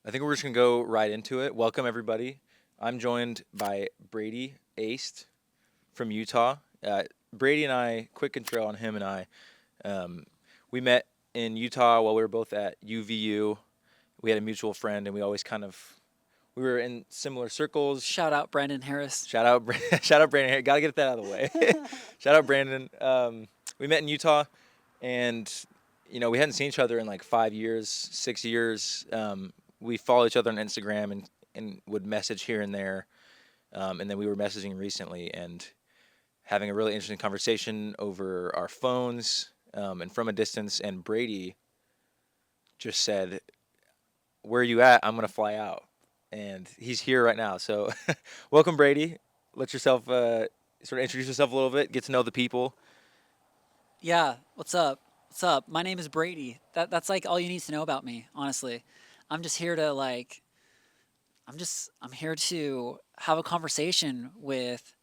I think we're just gonna go right into it. Welcome everybody. I'm joined by Brady Aste from Utah. Brady and I, quick intro on him and I. Um, we met in Utah while we were both at UVU. We had a mutual friend, and we were in similar circles. Shout out Brandon Harris. Shout out, shout out Brandon. Got to get that out of the way. Shout out Brandon. We met in Utah, and we hadn't seen each other in like 5 years, 6 years. We follow each other on Instagram and would message here and there. And then we were messaging recently and having a really interesting conversation over our phones and from a distance. And Brady just said, "Where are you at? I'm gonna fly out." And he's here right now. So, welcome, Brady. Let yourself sort of introduce yourself a little bit, get to know the people. Yeah, what's up? What's up? My name is Brady. That's like all you need to know about me, honestly. I'm just here to I'm here to have a conversation with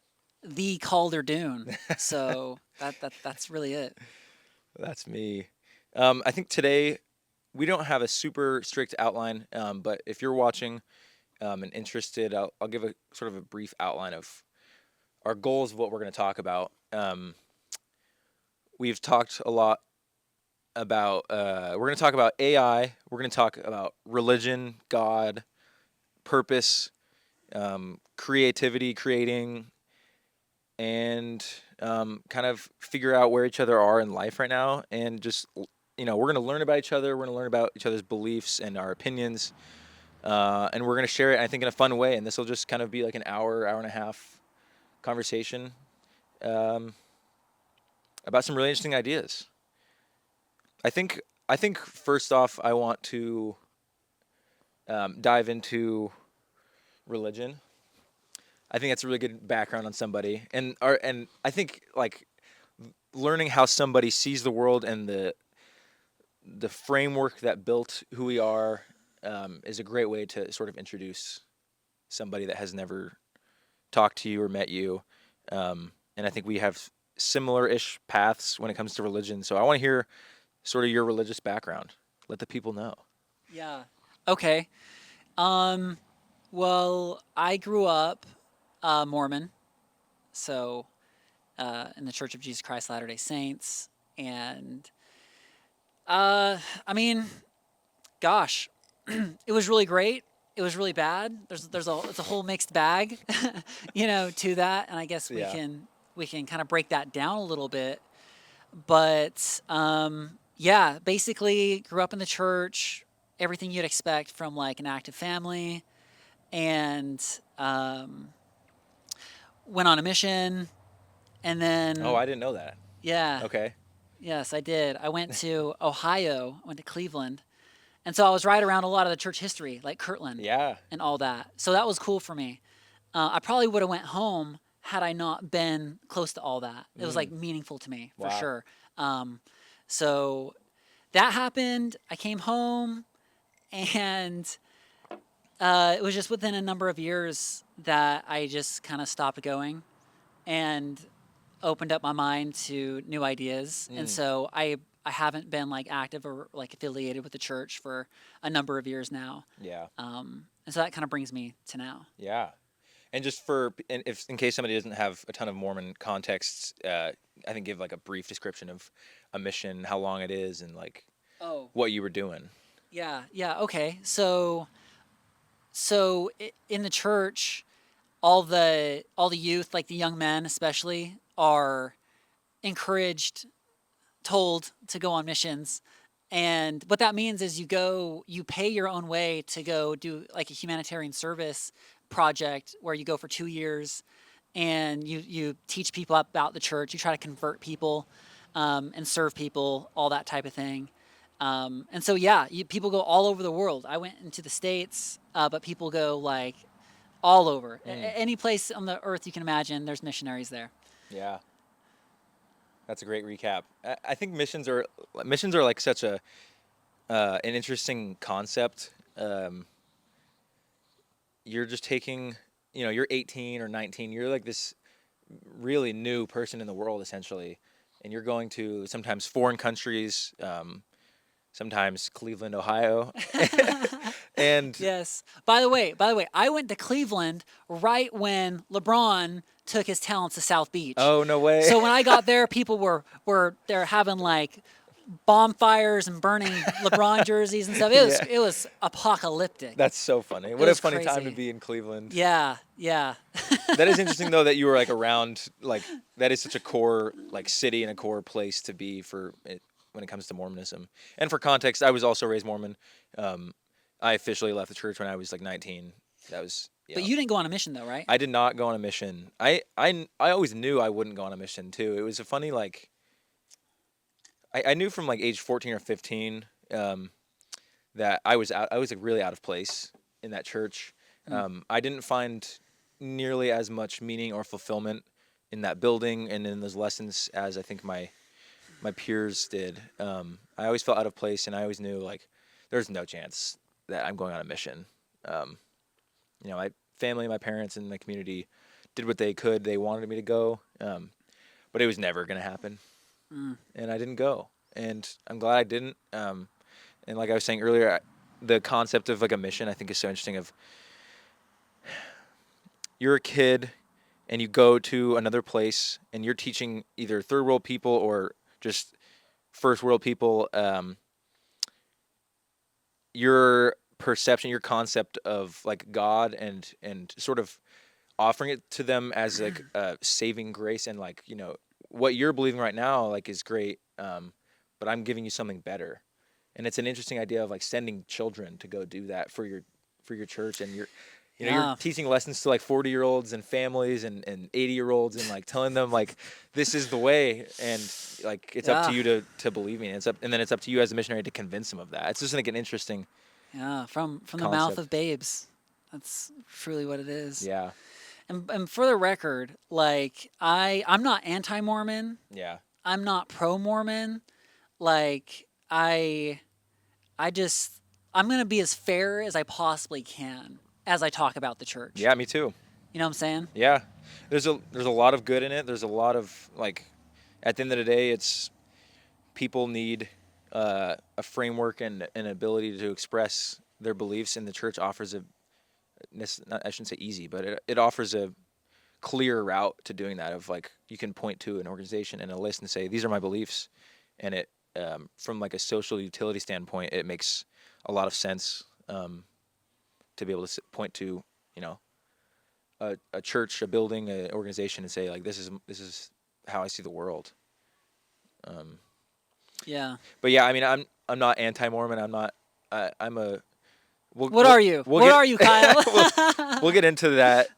the Calder Dune. So that's really it. That's me. I think today we don't have a super strict outline, but if you're watching and interested, I'll give a sort of a brief outline of our goals of what we're going to talk about. We've talked a lot about, we're going to talk about AI, we're going to talk about religion, God, purpose, creativity, creating, and kind of figure out where each other are in life right now. And just, we're going to learn about each other, we're going to learn about each other's beliefs and our opinions. And we're going to share it, I think, in a fun way. And this will just kind of be like an hour and a half conversation um, about some really interesting ideas. I think I think first off, I want to dive into religion. I think that's a really good background on somebody, and I think like learning how somebody sees the world and the framework that built who we are is a great way to sort of introduce somebody that has never talked to you or met you. And I think we have similar-ish paths when it comes to religion. So I want to hear sort of your religious background. Let the people know. Yeah. Okay. Um, well, I grew up Mormon, so in the Church of Jesus Christ Latter-day Saints, and uh, I mean, gosh, it was really great. It was really bad. It's a whole mixed bag, to that, and I guess we Yeah. can kind of break that down a little bit. But yeah, basically grew up in the church, everything you'd expect from like an active family, and um, went on a mission, and Oh, then I didn't know that. yeah, Okay. yes, I did. I went to Ohio, went to Cleveland, and so I was right around a lot of the church history, like Kirtland Yeah. and all that. So that was cool for me. I probably would have went home had I not been close to all that. It was like Mm, meaningful to me for wow. sure. Um, so that happened. I came home, and it was just within a number of years that I just kind of stopped going and opened up my mind to new ideas. And Mm, so I haven't been like active or like affiliated with the church for a number of years now. yeah. And so that kind of brings me to now. Yeah. And just for and if in case somebody doesn't have a ton of Mormon context, I think give like a brief description of a mission, how long it is, and like Oh, what you were doing. yeah, yeah. Okay. So in the church, all the youth, like the young men especially, are encouraged, told to go on missions. And what that means is you pay your own way to go do like a humanitarian service project where you go for 2 years, and you teach people about the church. You try to convert people and serve people, all that type of thing. And so yeah, people go all over the world. I went into the States, but people go like all over. Mm, Any place on the earth you can imagine, there's missionaries there. yeah. That's a great recap. I think missions are like such a an interesting concept. You're just taking, you're 18 or 19. You're like this really new person in the world essentially, and you're going to sometimes foreign countries, sometimes Cleveland, Ohio. And Yes. By the way, I went to Cleveland right when LeBron took his talents to South Beach. oh, no way. So when I got there, people were they're having like bonfires and burning LeBron jerseys and stuff. It was Yeah. it was apocalyptic. That's so funny. It What a was funny time to crazy. be in Cleveland. Yeah, yeah. That is interesting though that you were like around like that is such a core like city and a core place to be for it when it comes to Mormonism. And for context, I was also raised Mormon. Um, I officially left the church when I was like 19. That was But you didn't go on a mission though, right? I did not go on a mission. I always knew I wouldn't go on a mission too. It was a funny like I knew from like age 14 or 15 that I was like really out of place in that church. Mm. I didn't find nearly as much meaning or fulfillment in that building and in those lessons as I think my peers did. I always felt out of place, and I always knew like there's no chance that I'm going on a mission. Um, my family, my parents, and my community did what they could. They wanted me to go, but it was never going to happen, Mm. and I didn't go. And I'm glad I didn't. And like I was saying earlier, the concept of like a mission I think is so interesting. Of you're a kid and you go to another place and you're teaching either third world people or just first world people your perception, your concept of like God and sort of offering it to them as like a saving grace and like what you're believing right now like is great, but I'm giving you something better. And it's an interesting idea of like sending children to go do that for your church, and you're Yeah. teaching lessons to like 40-year-olds and families and 80-year-olds and like telling them like this is the way, and like it's up to Yeah. you to believe me, and then it's up to you as a missionary to convince them of that. It's just like an interesting Yeah. From the mouth concept. of babes. That's truly what it is. Yeah. And for the record, like I'm not anti-Mormon. Yeah. I'm not pro-Mormon. Like I just I'm gonna be as fair as I possibly can as I talk about the church. Yeah, me too. You know what I'm saying? Yeah. There's a lot of good in it. There's a lot of like at the end of the day it's people need a framework and an ability to express their beliefs, and the church offers I shouldn't say easy, but it offers a clear route to doing that. Of like you can point to an organization and a list and say these are my beliefs, and it from like a social utility standpoint, it makes a lot of sense to be able to point to you know a church, a building, an organization, and say like this is how I see the world. Um, Yeah. but yeah, I mean I'm not anti-Mormon. I'm not. I'm a. What are you? We'll What get are you, Kyle? we'll get into that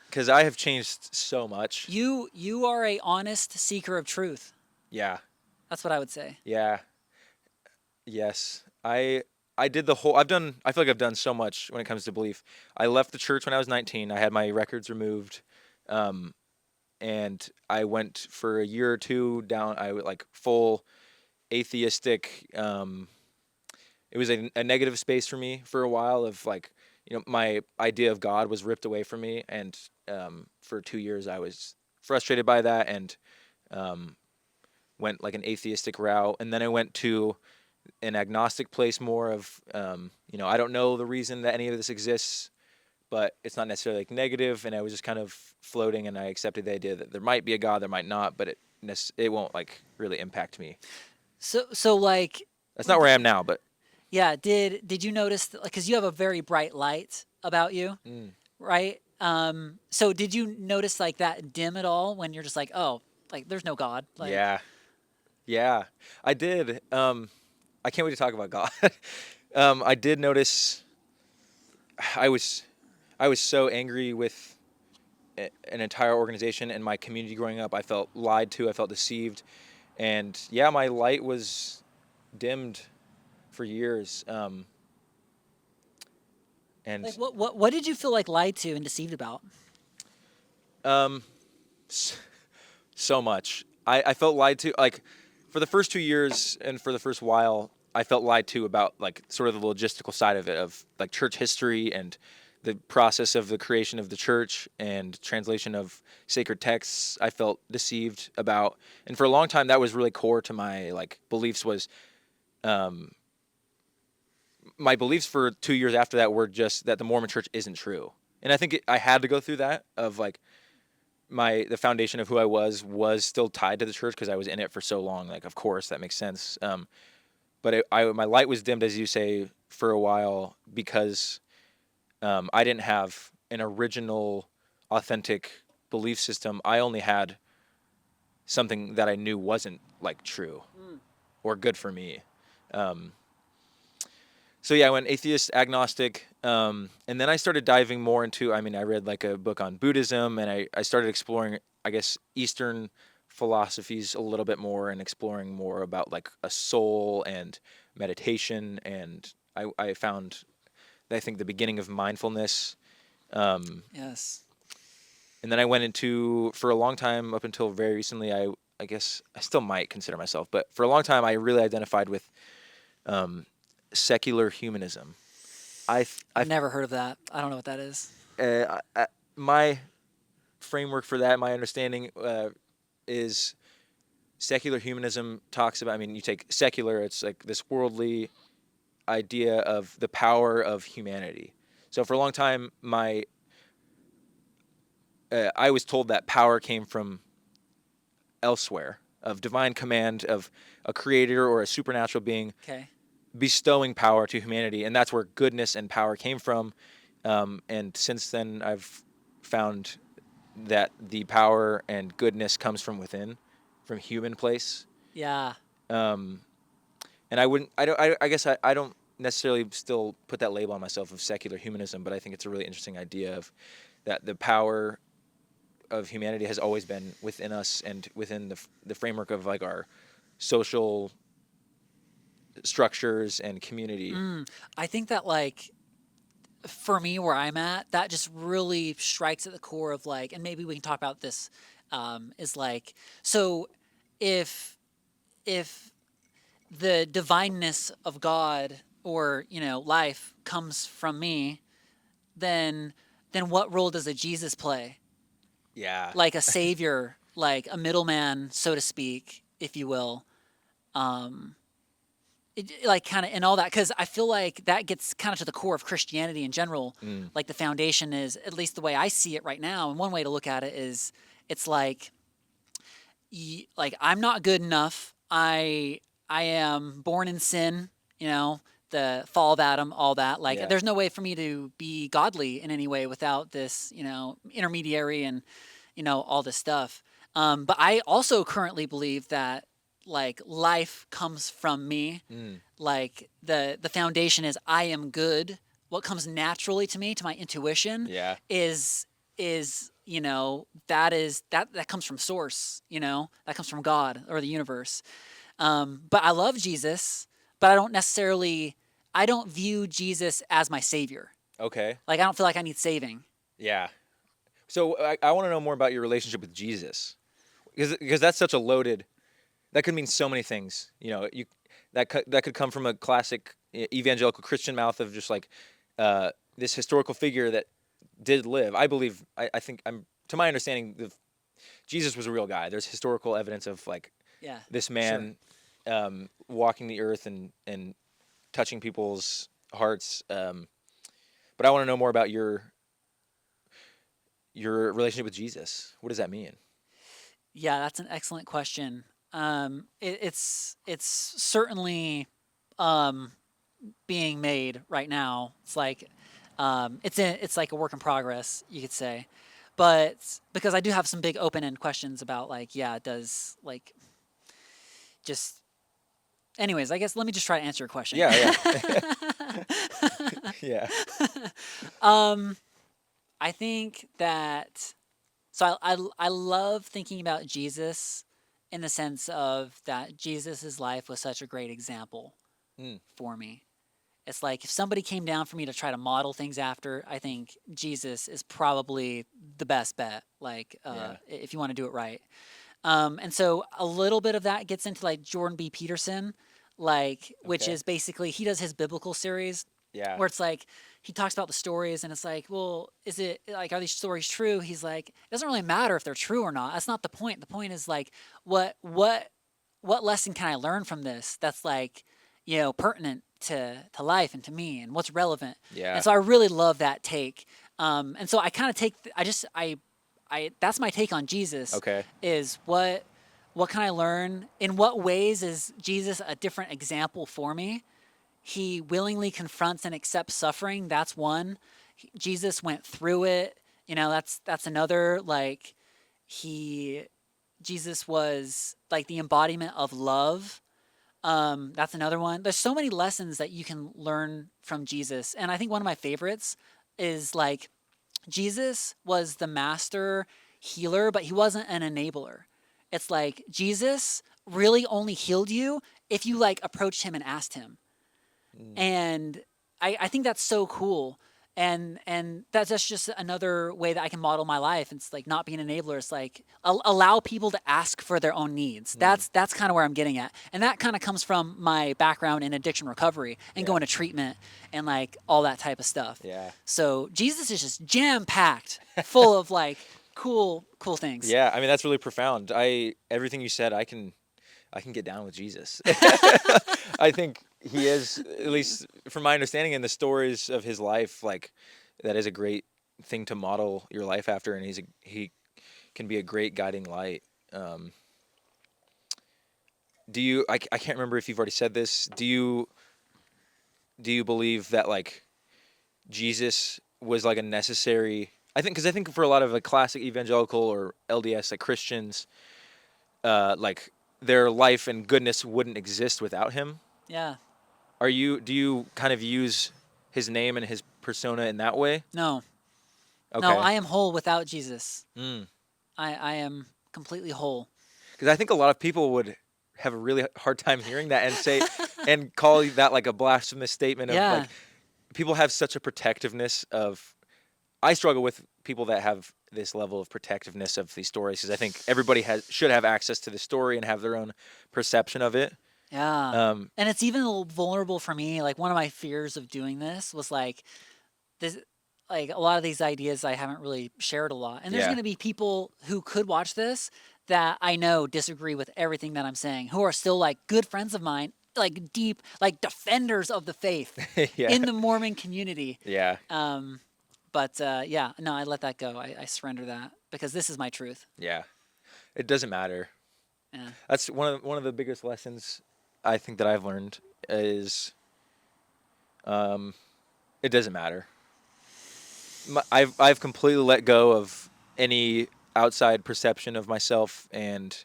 because I have changed so much. You are a honest seeker of truth. Yeah. That's what I would say. Yeah. Yes. I did the whole. I feel like I've done so much when it comes to belief. I left the church when I was 19. I had my records removed, um, and I went for a year or two down. I went like full atheistic. It was a negative space for me for a while. Of like, my idea of God was ripped away from me, and for 2 years I was frustrated by that, and um, went like an atheistic route. And then I went to an agnostic place, more of I don't know the reason that any of this exists, but it's not necessarily like negative. And I was just kind of floating, and I accepted the idea that there might be a God, there might not, but it won't like really impact me. So like That's not where I am now, but yeah, did you notice that, like, cuz you have a very bright light about you, right? So did you notice like that dim at all when you're just like, "Oh, like there's no God." Like yeah, yeah, I did. I can't wait to talk about God. I did notice I was I was so angry with an entire organization and my community growing up. I felt lied to. I felt deceived, and yeah, my light was dimmed for years. And like what did you feel like lied to and deceived about? um, s- so much. I felt lied to. Like for the first 2 years and for the first while, I felt lied to about like sort of the logistical side of it, of like church history and the process of the creation of the church and translation of sacred texts. I felt deceived about, and for a long time that was really core to my like beliefs was um, my beliefs for 2 years after that were just that the Mormon Church isn't true, and I think I had to go through that of like the foundation of who I was still tied to the church because I was in it for so long. Like, of course, that makes sense. But my light was dimmed, as you say, for a while because I didn't have an original, authentic belief system. I only had something that I knew wasn't like true Mm. or good for me. Um, so yeah, I went atheist, agnostic, and then I started diving more into. I mean, I read like a book on Buddhism, and I started exploring, I guess, Eastern philosophies a little bit more, and exploring more about like a soul and meditation, and I found, I think, the beginning of mindfulness. Um, Yes. and then I went into, for a long time up until very recently, I guess I still might consider myself, but for a long time I really identified with um, secular humanism. I I've I never heard of that. I don't know what that is. my framework for that, my understanding is secular humanism talks about. I mean, you take secular, it's like this worldly idea of the power of humanity. So for a long time, my I was told that power came from elsewhere, of divine command, of a creator or a supernatural being Okay. bestowing power to humanity, and that's where goodness and power came from. And since then, I've found that the power and goodness comes from within, from human place. Yeah. Um, and I wouldn't, I don't, I guess I don't necessarily still put that label on myself of secular humanism, but I think it's a really interesting idea of that the power of humanity has always been within us and within the framework of like our social structures and community. Mm. I think that like for me where I'm at, that just really strikes at the core of like, and maybe we can talk about this, is like, so if if the divineness of God or life comes from me, then what role does a Jesus play? Yeah. Like a savior, like a middleman, so to speak, if you will. Um, like kind of and all that, because I feel like that gets kind of to the core of Christianity in general. Mm. Like the foundation is, at least the way I see it right now, and one way to look at it is, it's like I'm not good enough. I am born in sin. You know, the fall of Adam, all that. Like, Yeah. there's no way for me to be godly in any way without this, intermediary and all this stuff. But I also currently believe that like life comes from me. Mm. Like the foundation is I am good. What comes naturally to me, to my intuition, Yeah. is that comes from source. That comes from God or the universe. But I love Jesus, but I don't view Jesus as my savior. Okay. Like, I don't feel like I need saving. Yeah. So I want to know more about your relationship with Jesus, because that's such a loaded. That could mean so many things. You know, that could come from a classic evangelical Christian mouth of just like this historical figure that did live. I believe. I think I'm, to my understanding, Jesus was a real guy. There's historical evidence of like Yeah, this sure. man walking the earth and touching people's hearts. But I want to know more about your relationship with Jesus. What does that mean? Yeah, that's an excellent question. It's certainly um, being made right now. It's like it's like a work in progress, you could say. But because I do have some big open end questions about like, yeah, does like just anyways, I guess let me just try to answer your question. Yeah, yeah, yeah. um, I think that I love thinking about Jesus in the sense of that Jesus's life was such a great example Mm, for me. It's like if somebody came down for me to try to model things after, I think Jesus is probably the best bet. Like, yeah. if you want to do it right. And so a little bit of that gets into like Jordan B. Peterson, like, which Okay. is basically he does his biblical series Yeah. where it's like he talks about the stories and it's like, well, is it like, are these stories true? He's like, it doesn't really matter if they're true or not. That's not the point. The point is like, what what lesson can I learn from this? That's like, pertinent to life and to me and what's relevant. Yeah. And so I really love that take. And so I kind of take, I that's my take on Jesus Okay. is what can I learn? In what ways is Jesus a different example for me? He willingly confronts and accepts suffering. That's one. Jesus went through it. That's another. Like he, Jesus was like the embodiment of love. That's another one. There's so many lessons that you can learn from Jesus, and I think one of my favorites is like Jesus was the master healer, but he wasn't an enabler. It's like Jesus really only healed you if you like approached him and asked him. Mm. And I think that's so cool. And that's just another way that I can model my life. It's like not being an enabler. It's like allow people to ask for their own needs. Mm. That's kind of where I'm getting at. And that kind of comes from my background in addiction recovery and Yeah. going to treatment and like all that type of stuff. Yeah. So Jesus is just jam packed, full of like cool things. Yeah. I mean, that's really profound. Everything you said, I can get down with Jesus. I think he is, at least from my understanding in the stories of his life, like that is a great thing to model your life after, and he can be a great guiding light. Um, I can't remember if you've already said this. Do you believe that like Jesus was like a necessary? Because I think for a lot of like classic evangelical or LDS like Christians, like their life and goodness wouldn't exist without him. Yeah. Do you kind of use his name and his persona in that way? No. No, Okay. I am whole without Jesus. Mm. I am completely whole. Because I think a lot of people would have a really hard time hearing that and say and call that like a blasphemous statement of Yeah. like people have such a protectiveness of. I struggle with people that have this level of protectiveness of these stories because I think everybody should have access to the story and have their own perception of it. Yeah. Um, And it's even a little vulnerable for me. Like one of my fears of doing this was like this like a lot of these ideas I haven't really shared a lot. And there's yeah. going to be people who could watch this that I know disagree with everything that I'm saying, who are still like good friends of mine, like deep like defenders of the faith Yeah. in the Mormon community. Yeah. But yeah, no, I let that go. I surrender that because this is my truth. Yeah. It doesn't matter. Yeah. That's one of the biggest lessons I think that I've learned is um, it doesn't matter. I've completely let go of any outside perception of myself, and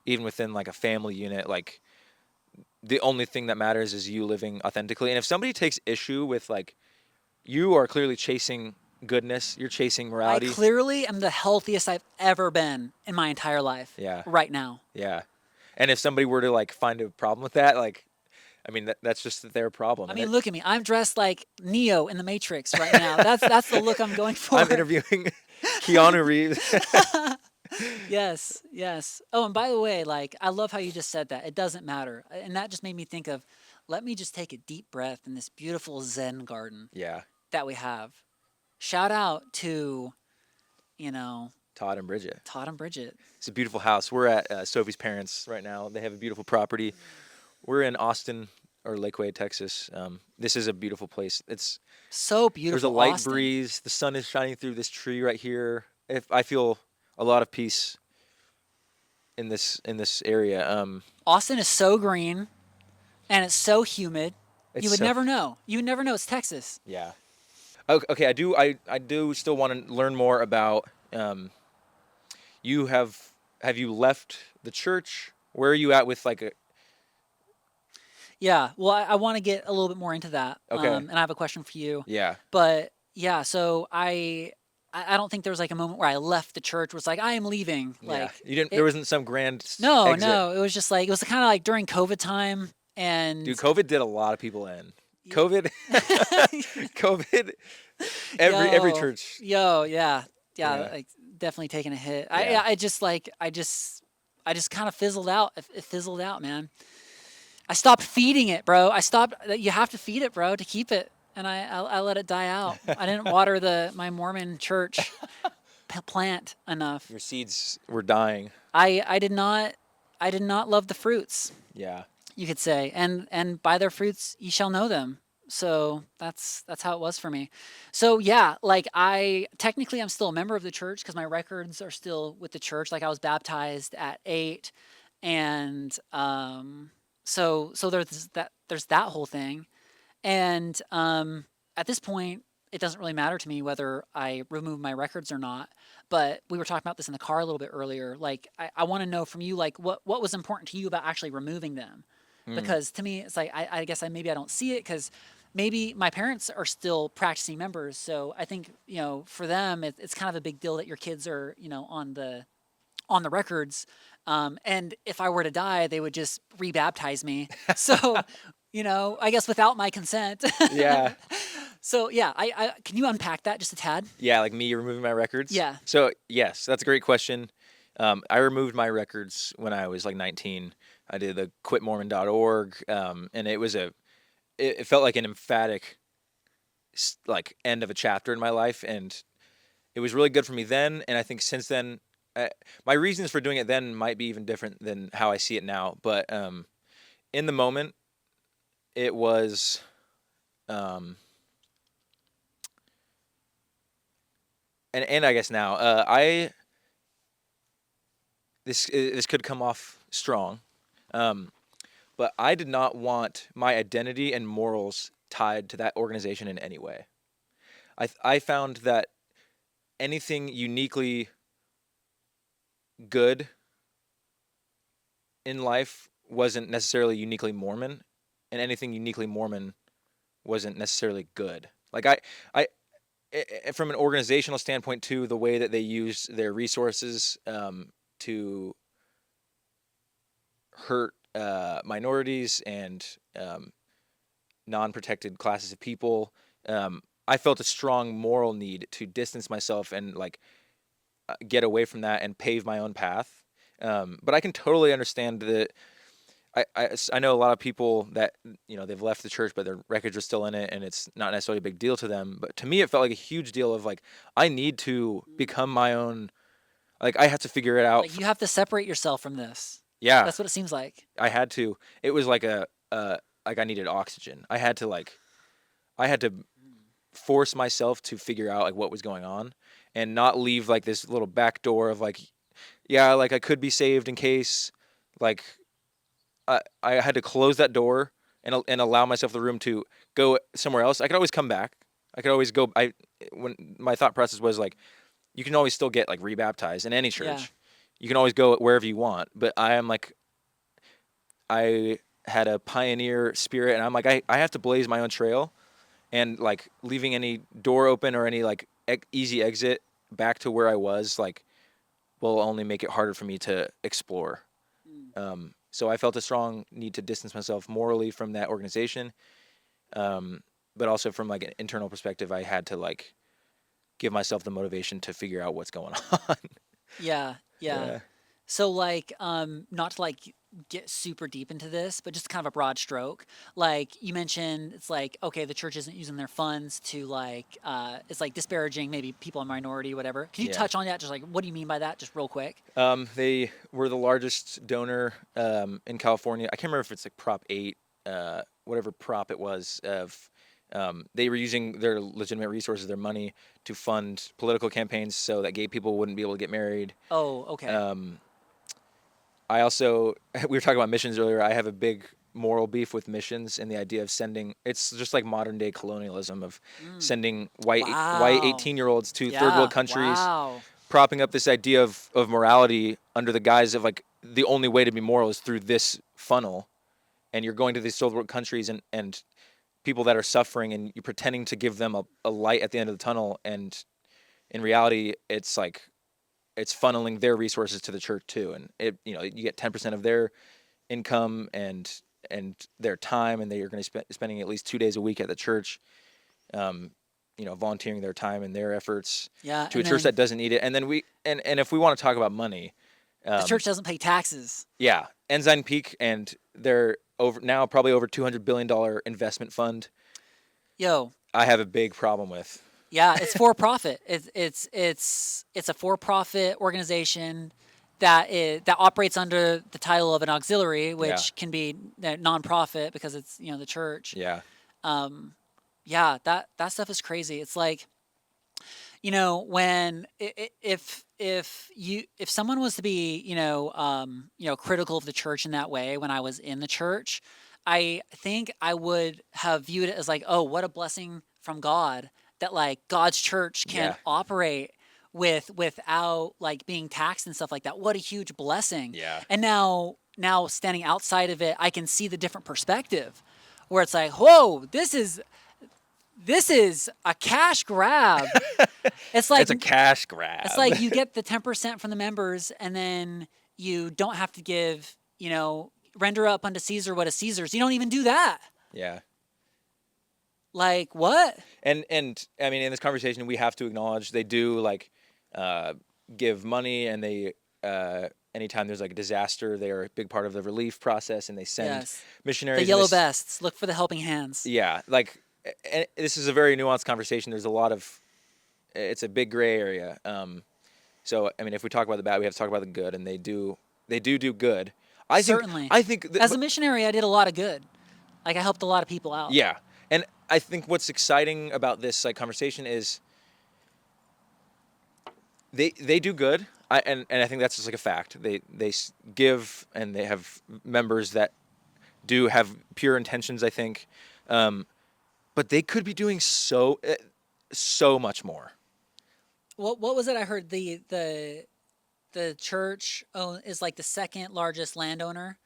even within like a family unit, like the only thing that matters is you living authentically. And if somebody takes issue with like you are clearly chasing goodness, you're chasing I morality. clearly am the healthiest I've ever been in my entire life Yeah. right now. Yeah. And if somebody were to like find a problem with that, like I mean that's just their problem. I And mean, look at me. I'm dressed like Neo in the Matrix right now. That's the look I'm going for. I'm interviewing Keanu Reeves. Yes, yes. Oh, and by the way, like I love how you just said that. It doesn't matter. And that just made me think of let me just take a deep breath in this beautiful Zen garden Yeah. that we have. Shout out to, you know, Todd and Bridget. Todd and Bridget. It's a beautiful house. We're at Sophie's parents right now. They have a beautiful property. We're in Austin or Lakeway, Texas. This is a beautiful place. So beautiful. There's a light Austin. breeze. The sun is shining through this tree right here. I feel a lot of peace in this area. Austin is so green and it's so humid. It's You would so- never know. You would never know it's Texas. Yeah. Okay. I do still want to learn more about. You have you left the church? Where are you at with like a? Yeah. Well, I want to get a little bit more into that. Okay. And I have a question for you. Yeah. But yeah, so I don't think there was like a moment where I left the church where it's like I am leaving. Yeah. Like You didn't. it- There wasn't some grand. no, exit. no. It was just like it was kind of like during COVID time and Dude, COVID did a lot of people in. COVID. COVID. Every Yo, church. Yo, yeah, Yeah. like definitely taking a hit. Yeah. I just like I just kind of fizzled out. It fizzled out, man. I stopped feeding it, bro. I stopped. You have to feed it, bro, to keep it, and I let it die out. I didn't water my Mormon church plant enough. Your seeds were dying. I did not love the fruits. Yeah. you could say, and by their fruits ye shall know them. So that's how it was for me. So yeah, like I technically I'm still a member of the church because my records are still with the church. Like I was baptized at 8, and so there's that whole thing. And at this point, it doesn't really matter to me whether I remove my records or not. But we were talking about this in the car a little bit earlier. Like, I want to know from you, like, what was important to you about actually removing them? Mm. Because to me, it's like, I guess maybe I don't see it because maybe my parents are still practicing members. So I think, for them, it's kind of a big deal that your kids are, on the records. And if I were to die, they would just rebaptize me. So, I guess without my consent. Yeah. So yeah, I can you unpack that just a tad? Yeah, like me removing my records. Yeah. So yes, that's a great question. I removed my records when I was like 19. I did the quitmormon.org, and it felt like an emphatic like end of a chapter in my life, and it was really good for me then. And I think since then, uh, my reasons for doing it then might be even different than how I see it now. But in the moment, it was. Um, and I guess now, I this could come off strong, um, but I did not want my identity and morals tied to that organization in any way. I found that anything uniquely good in life wasn't necessarily uniquely Mormon, and anything uniquely Mormon wasn't necessarily good. Like from an organizational standpoint too, the way that they use their resources to hurt minorities and non-protected classes of people. I felt a strong moral need to distance myself and like get away from that and pave my own path. But I can totally understand that. I know a lot of people that they've left the church, but their records are still in it, and it's not necessarily a big deal to them. But to me, it felt like a huge deal of like I need to become my own. Like I have to figure it out. Like you have to separate yourself from this. Yeah, That's what it seems like. I had to. It was like like I needed oxygen. I had to force myself to figure out like what was going on and not leave like this little back door of like yeah, like I could be saved in case like I had to close that door and allow myself the room to go somewhere else. I could always come back. I could always go when my thought process was like you can always still get like rebaptized in any Yeah. church. You can always go wherever you want, but I am like I had a pioneer spirit and I'm like I have to blaze my own trail and like leaving any door open or any like easy exit back to where I was like will only make it harder for me to explore. Mm. So I felt a strong need to distance myself morally from that organization, um, but also from like an internal perspective, I had to like give myself the motivation to figure out what's going on. Yeah. Yeah. Yeah, So like not to like get super deep into this, but just kind of a broad stroke. Like you mentioned it's like okay, the church isn't using their funds to like it's like disparaging maybe people in minority whatever. Can you yeah. touch on that just like what do you mean by that just real quick? They were the largest donor in California. I can't remember if it's like Prop 8, whatever prop it was. They were using their legitimate resources, their money, to fund political campaigns so that gay people wouldn't be able to get married. Oh, okay. Um, I also, we were talking about missions earlier. I have a big moral beef with missions and the idea of sending. It's just like modern day colonialism of Mm. sending white Wow. 18-year-olds to third world Yeah. countries, Wow. propping up this idea of morality under the guise of like the only way to be moral is through this funnel, and you're going to these third world countries and people that are suffering, and you're pretending to give them a light at the end of the tunnel, and in reality, it's like it's funneling their resources to the church too, and you get 10% of their income and their time, and they are going to spending at least 2 days a week at the church, um, volunteering their time and their efforts Yeah, to a and church then that doesn't need it. And then and if we want to talk about money, the um, church doesn't pay taxes. yeah, Ensign Peak and their over now probably over $200 billion investment fund, Yo, I have a big problem with. yeah, it's for profit. It's a for profit organization, that operates under the title of an auxiliary, Yeah. which can be a nonprofit because it's the church. Yeah. Yeah, that stuff is crazy. It's like when if someone was to be critical of the church in that way when I was in the church, I think I would have viewed it as like, oh, what a blessing from God that like God's church can Yeah. operate without like being taxed and stuff like that. What a huge blessing. Yeah. And now standing outside of it, I can see the different perspective where it's like, whoa, this is a cash grab. It's like It's a cash it's grab. like you get the 10% from the members, and then you don't have to give, render up unto Caesar what is Caesar's. You don't even do that. Yeah. Like what? And I mean, in this conversation, we have to acknowledge they do like uh, give money, and they anytime there's like a disaster, they are a big part of the relief process, and they send Yes. The missionaries. And yellow this, vests. Look for the helping hands. yeah, like this is a very nuanced conversation. There's a lot of it's a big gray area. So I mean, if we talk about the bad, we have to talk about the good, and they do good. I think Certainly. I think that, As a missionary, I did a lot of good. Like I helped a lot of people out. yeah, and I think what's exciting about this like conversation is they do good. And I think that's just like a fact. They give, and they have members that do have pure intentions. I think, but they could be doing so much more. What was it I heard the church is like the second largest landowner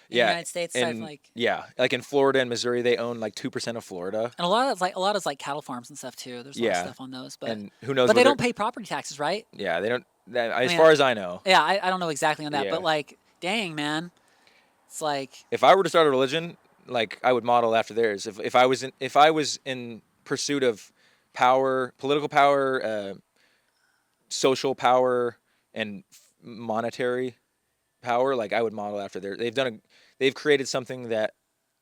in the Yeah, United States. I've and like yeah, like in Florida and Missouri, they own like 2% of Florida. And a lot is like cattle farms and stuff too. There's a lot of Yeah, stuff on those, but and who knows but they what they're. don't pay property taxes, right? Yeah, they don't. I As mean, far as I know. yeah, I don't know exactly on that, but Yeah. like, dang man, it's like If I were to start a religion, like I would model after theirs. If I was in pursuit of power, political power, social power, and monetary power, like I would model after theirs. They've created something that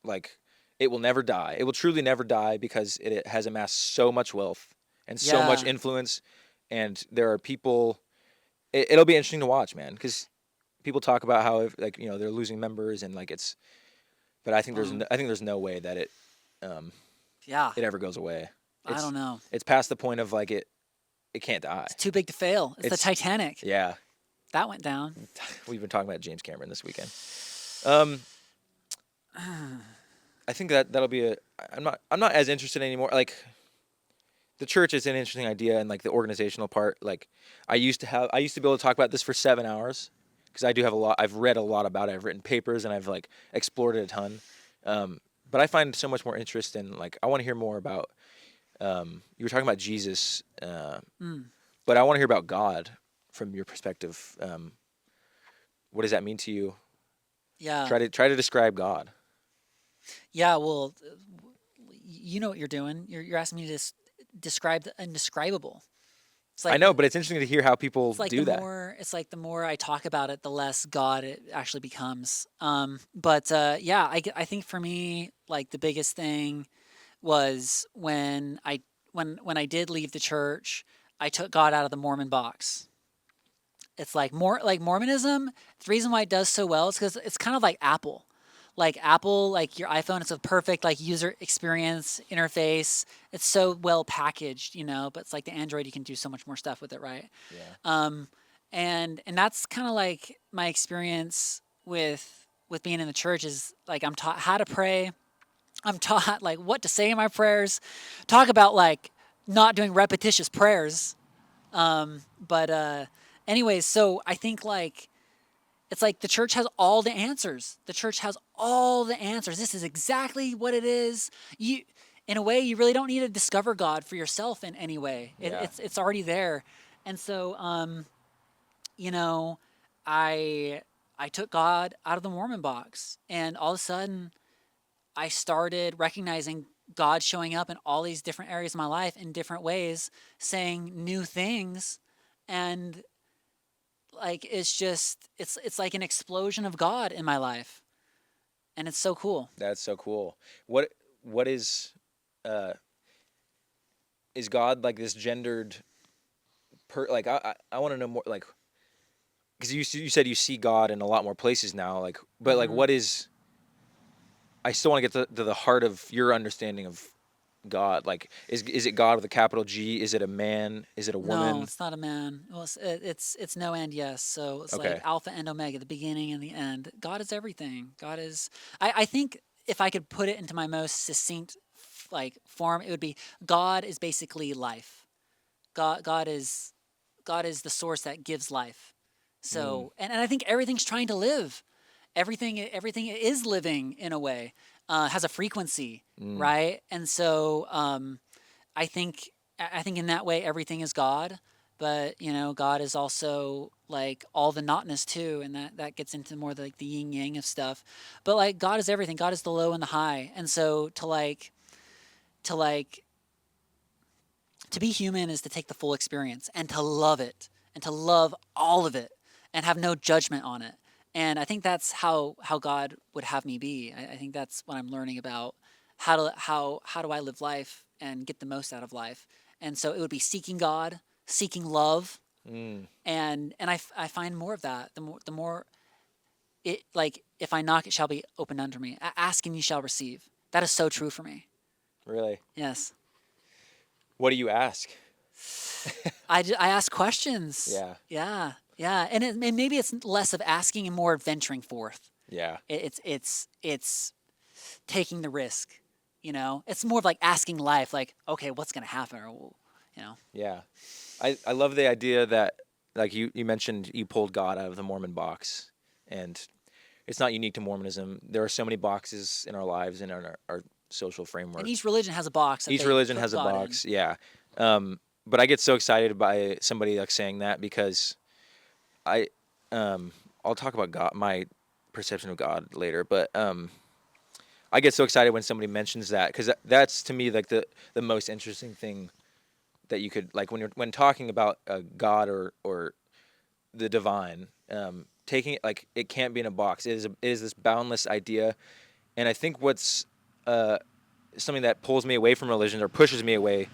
like it will never die. It will truly never die because it has amassed so much wealth and so much yeah, influence, and there are people. It'll be interesting to watch, man, because people talk about how like they're losing members and like it's. But I think there's no way that um, yeah. it ever goes away. I It's don't know. it's past the point of like it can't die. It's too big to fail. It's the It's Titanic yeah. that went down. We've been talking about James Cameron this weekend. Um, I think that'll be a. I'm not as interested anymore. Like the church is an interesting idea, and like the organizational part. Like I used to be able to talk about this for 7 hours because I do have a lot. I've read a lot about it. I've written papers and I've like explored it a ton. But I find so much more interest in like I want to hear more about. You were talking about Jesus, Mm, but I want to hear about God from your perspective. What does that mean to you? yeah, Try to describe God. yeah. Well, you know what you're doing. You're asking me to describe the indescribable. It's I like know, but it's interesting to hear how people it's like the do that. more it's like the more I talk about it, the less God it actually becomes. But yeah, I think for me, like the biggest thing was when I did leave the church, I took God out of the Mormon box. It's like more like Mormonism. The reason why it does so well is because it's kind of like Apple. Like Apple, like your iPhone, it's a perfect like user experience interface. It's so well packaged, but it's like the Android, you can do so much more stuff with it, right? Yeah. Um, and that's kind of like my experience with being in the church is like I'm taught how to pray. I'm taught like what to say in my prayers. Talk about like not doing repetitious prayers. But anyways, so I think like it's like the church has all the answers. The church has all the answers. This is exactly what it is. You, in a way, you really don't need to discover God for yourself in any way. Yeah. It's already there. And so, you know, I I took God out of the Mormon box, and all of a sudden, I started recognizing God showing up in all these different areas of my life in different ways, saying new things, and like it's like an explosion of God in my life, and it's so cool. That's so cool. What uh is God like this gendered like I want to know more like because you said you see God in a lot more places now, like, but like, Hmm. what is? I still want to get to the heart of your understanding of God. Like, is it God with a capital G? Is it a man? Is it a No, woman? it's not a man. Well, it's no and yes. So it's like Okay. Alpha and Omega, the beginning and the end. God is everything. God is. I think if I could put it into my most succinct like form, it would be God is basically life. God is the source that gives life. Mm, So and I think everything's trying to live. Everything is living in a way, has a frequency, mm, right? And so I think I think in that way everything is God, but God is also like all the notness too, and that gets into more like the yin yang of stuff. But like God is everything. God is the low and the high, and so to like to be human is to take the full experience and to love it and to love all of it and have no judgment on it. And I think that's how God would have me be. I think that's what I'm learning about how do I live life and get the most out of life. And so it would be seeking God, seeking love, mm. and I find more of that. The more it like if I knock, it shall be opened unto me. Ask and you shall receive. That is so true for me. Really? Yes. What do you ask? I ask questions. Yeah. Yeah, yeah, and maybe it's less of asking and more of venturing forth. Yeah. It's taking the risk. It's more of like asking life, like, okay, what's gonna happen, or you know. Yeah. I love the idea that, like, you mentioned you pulled God out of the Mormon box, and it's not unique to Mormonism. There are so many boxes in our lives and in our social And framework. each religion has a box that Each they religion put has a God in. box, yeah. But I get so excited by somebody like saying that because I, um, I'll talk about God, my perception of God later. But I get so excited when somebody mentions that because that's to me like the most interesting thing that you could like when talking about God or the divine. Taking it like it can't be in a box. It is this boundless idea, and I think what's uh, something that pulls me away from religion or pushes me away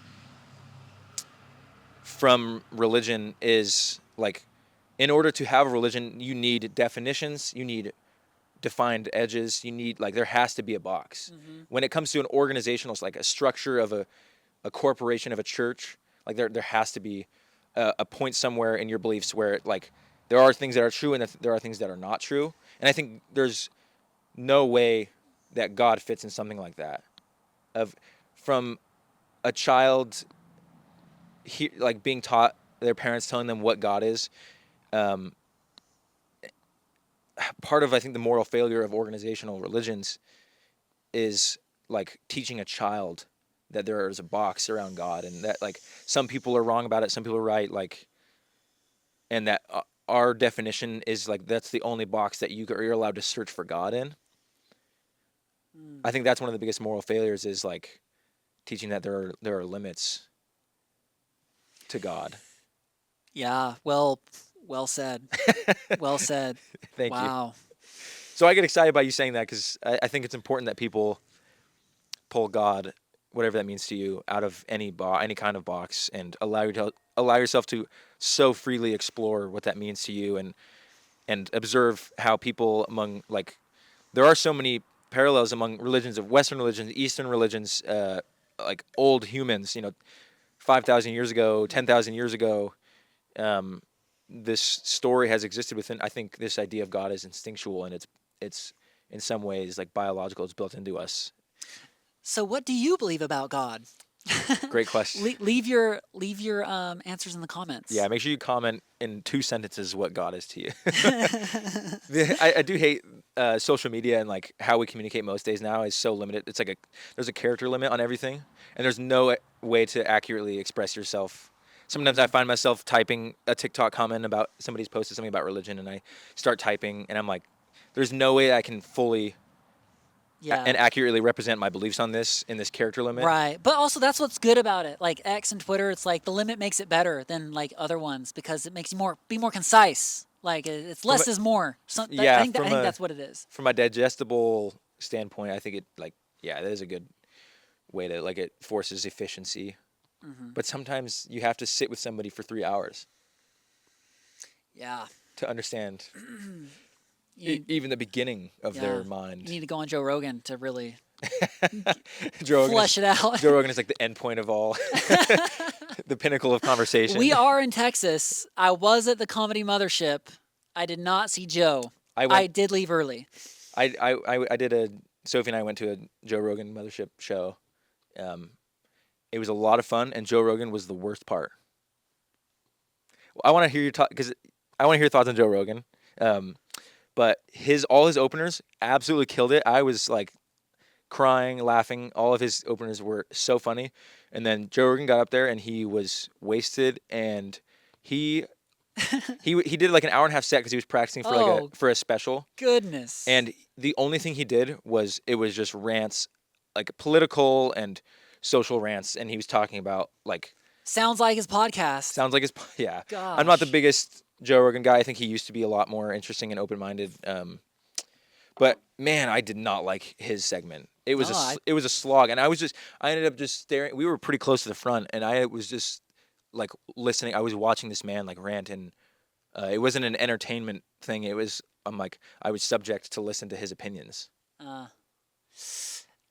from religion is like in order to have a religion you need definitions, you need defined edges, you need like there has to be a box Hmm. when it comes to an organizational like a structure of a corporation of a church. Like there has to be a point somewhere in your beliefs where like there are things that are true and there are things that are not true, and I think there's no way that God fits in something like that of from a child like being taught, their parents telling them what God is. um, Part of I think the moral failure of organizational religions is like teaching a child that there is a box around God and that like some people are wrong about it, some people are right, like, and that our definition is like that's the only box that you're allowed to search for God in. Mm. I think that's one of the biggest moral failures is like teaching that there are limits to God. Yeah. Well said. Well said. Thank you. Wow. So I get excited by you saying that because I think it's important that people pull God, whatever that means to you, out of any kind of box and allow yourself to so freely explore what that means to you and observe how people among like there are so many parallels among religions of Western religions, Eastern religions, like old humans, 5,000 years ago, 10,000 years ago. Um, this story has existed within. I think this idea of God is instinctual and it's in some ways like biological. It's built into us. So, what do you believe about God? Great question. Leave your answers in the Yeah, comments. make sure you comment in 2 sentences what God is to you. I do hate social media and like how we communicate most days now is so limited. It's like there's a character limit on everything, and there's no way to accurately express yourself. Sometimes I Hmm. find myself typing a TikTok comment about somebody's posted something about religion, and I start typing, and I'm like, there's no way I can fully and Yeah. accurately represent my beliefs on this in this character limit. Right. But also that's what's good about it. Like X and Twitter, it's like the limit makes it better than like other ones because it makes you be more concise. Like it's From a, less is more. So yeah, I think that's what it is. from a digestible standpoint, I think it like yeah, that is a good way to like it forces efficiency. Hmm. But sometimes you have to sit with somebody for 3 hours Yeah. to understand You, even the beginning of yeah, their you mind. need to go on Joe Rogan to really Joe Rogan is flesh it out. Joe Rogan is like the end point of all, the pinnacle of We conversation. are in Texas. I was at the Comedy Mothership. I did not see Joe. I I went. did leave early. I did a Sophie and I went to a Joe Rogan Mothership show. Um, it was a lot of fun, and Joe Rogan was the worst part. I want to hear your talk because I want to hear your thoughts on Joe Rogan. Um, but his all his openers absolutely killed it. I was like crying, laughing. All of his openers were so funny. And then Joe Rogan got up there and he was wasted and he he did like an hour and a half set because he was practicing for Oh, for a special. goodness. And the only thing he did was it was just rants, like political and social rants, and he was talking about like Sounds like his podcast. sounds like his yeah. I'm not the Gosh. biggest Joe Rogan guy. I think he used to be a lot more interesting and open minded. But man, I did not like his segment. It No, was it was a slog, and I ended up just staring. We were pretty close to the front, and I was just like listening. I was watching this man like rant, and it wasn't an entertainment thing. It was I'm like I was subject to listen to his opinions. uh,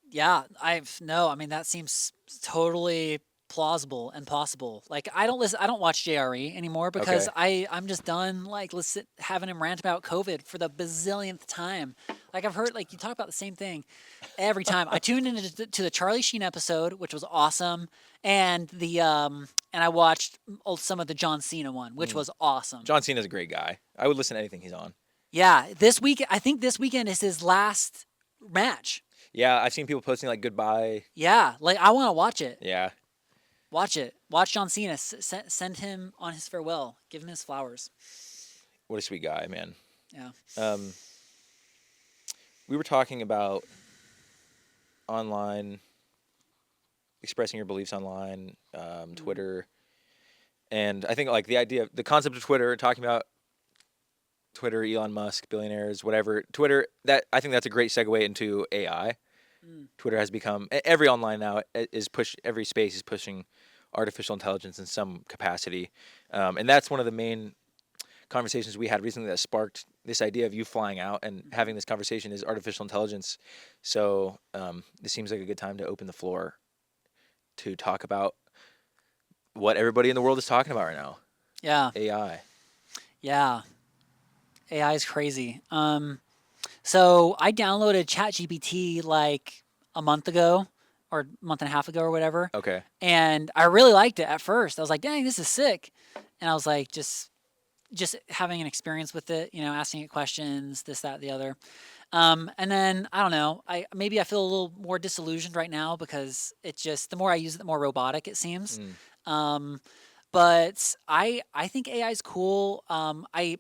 yeah, I've no. I mean, that seems totally plausible and possible. Like, I don't watch JRE anymore because Okay. I'm just done like listen having him rant about COVID for the bazillionth time. Like I've heard like you talk about the same thing every time. I tuned into to the Charlie Sheen episode, which was awesome, and I watched some of the John Cena one, which Mm. was awesome. John Cena's a great guy. I would listen to anything he's on. Yeah, this week I think this weekend is his last match. Yeah, I've seen people posting like goodbye. Yeah, like I want to watch it. Yeah. Watch it. Watch John Cena. Send him on his farewell. Give him his flowers. What a sweet guy, man. Yeah. Um, we were talking about online, expressing your beliefs online, Twitter, and I think like the idea, the concept of Twitter, talking about Twitter, Elon Musk, billionaires, whatever. Twitter, that I think that's a great segue into AI. Mm. Twitter has become every online now is every space is pushing artificial intelligence in some capacity, and that's one of the main conversations we had recently that sparked this idea of you flying out and having this conversation is artificial intelligence. So this seems like a good time to open the floor to talk about what everybody in the world is talking about right now. Yeah. AI. Yeah. AI is crazy. So I downloaded ChatGPT like a month ago or a month and a half ago or whatever. Okay. And I really liked it at first. I was like, dang, this is sick. And I was like, just having an experience with it, you know, asking it questions, this, that, the other. And then I don't know, I feel a little more disillusioned right now because it's just the more I use it, the more robotic it seems. Mm. But I think AI is cool. I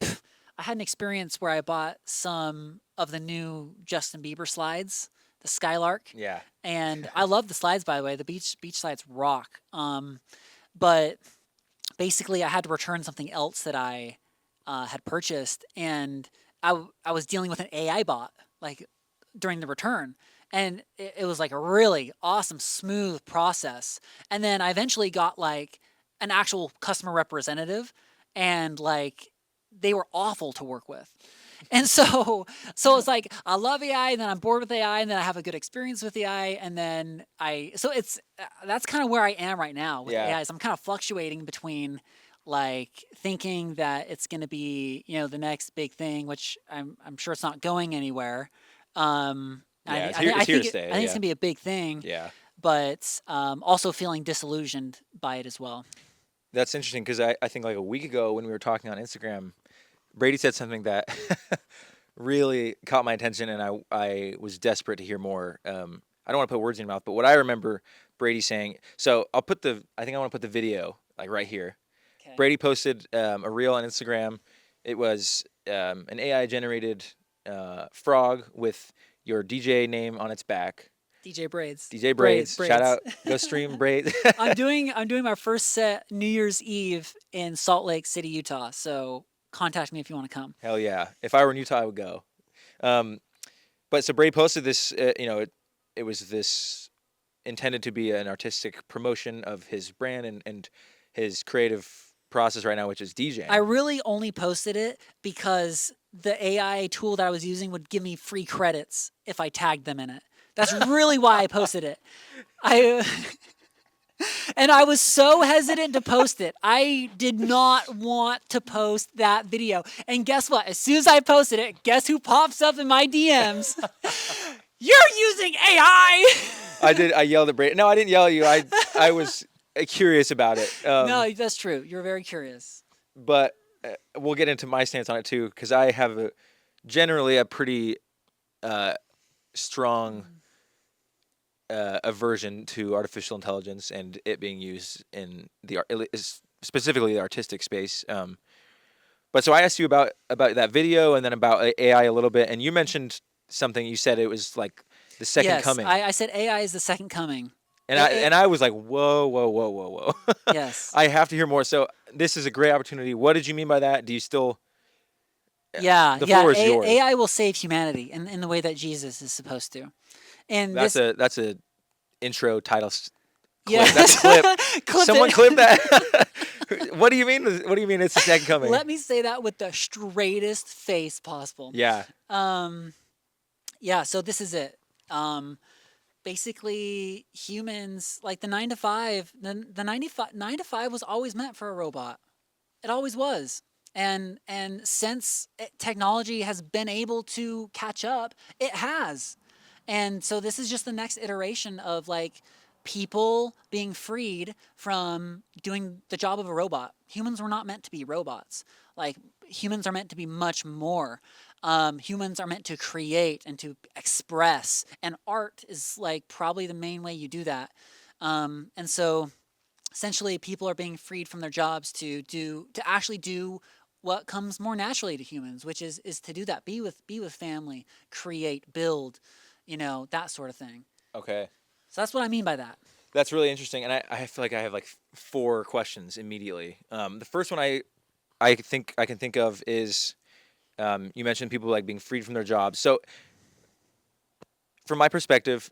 had an experience where I bought some of the new Justin Bieber slides, the Skylark, Yeah. and I love the slides by the way. The beach slides rock. But basically, I had to return something else that I had purchased, and I was dealing with an AI bot like during the return. And it was like a really awesome, smooth process. And then I eventually got like an actual customer representative, and like they were awful to work with. And so it's like I love AI, and then I'm bored with AI, and then I have a good experience with AI, and then so it's that's kind of where I am right now with Yeah. AI. So I'm kind of fluctuating between like thinking that it's going to be the next big thing, which I'm sure it's not going anywhere. Yeah. It's here to I stay. think it's Yeah. gonna be a big thing, Yeah. but also feeling disillusioned by it as well. That's interesting because I think like a week ago when we were talking on Instagram, Brady said something that really caught my attention, and I was desperate to hear more. I don't want to put words in your mouth, but what I remember Brady saying. So I think I want to put the video like right here. Okay. Brady posted a reel on Instagram. It was an AI generated frog with your DJ name on its back. DJ Braids. DJ Braids. Shout out. Go stream Braids. I'm doing my first set New Year's Eve in Salt Lake City, Utah. So contact me if you want to come. Hell yeah! If I were in Utah, I would go. Um, but so Brady posted this. It was this intended to be an artistic promotion of his brand and his creative process right now, which is I DJing. really only posted it because the AI tool that I was using would give me free credits if I tagged them in it. That's really why I posted it. I and I was so hesitant to post it. I did not want to post that video. And guess what? As soon as I posted it, guess who pops up in my DMs? You're using AI. I did. I yelled at Brady. No, I didn't yell at you. I was curious about it. No, that's true. You're very curious. But we'll get into my stance on it too, because I have generally a pretty strong aversion to artificial intelligence and it being used in specifically the artistic space. But so I asked you about that video and then about AI a little bit, and you mentioned something. You said it was like the second Yes, coming, I said AI is the second coming. and I was like, whoa, whoa, whoa, whoa, whoa. Yes. I have to hear more. So this is a great opportunity. What did you mean by that? Do you still? Yeah, The yeah. floor is yours. AI will save humanity in the way that Jesus is supposed to. And That's this, a intro title clip. yeah, That's a clip. clip Someone it. clip that. What do you mean? What do you mean it's the second coming? Let me say that with the straightest face possible. Yeah. Yeah. So this is it. Basically, humans like the 9 to 5. The 9 to 5 was always meant for a robot. It always was. And since technology has been able to catch up, it has. And so this is just the next iteration of like people being freed from doing the job of a robot. Humans were not meant to be robots. Like humans are meant to be much more. Humans are meant to create and to express, and art is like probably the main way you do that. And so essentially people are being freed from their jobs to actually do what comes more naturally to humans, which is to do that, be with family, create, build, that sort of thing. Okay. So that's what I mean by that. That's really interesting, and I feel like I have like four questions immediately. The first one I think I can think of is you mentioned people like being freed from their jobs. So from my perspective,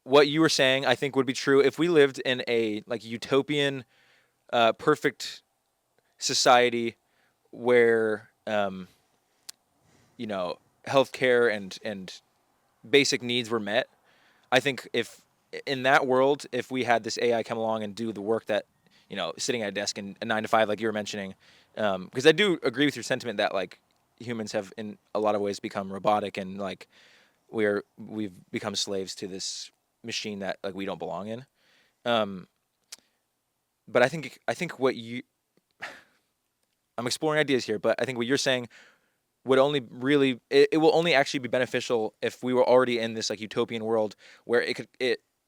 what you were saying I think would be true if we lived in a like utopian, perfect society where healthcare and basic needs were met. I think if in that world, if we had this AI come along and do the work that, sitting at a desk in a 9 to 5, like you were mentioning, because I do agree with your sentiment that like humans have in a lot of ways become robotic and like we've become slaves to this machine that like we don't belong in. Um, but I think what you I'm exploring ideas here, but I think what you're saying would only really it will only actually be beneficial if we were already in this like utopian world where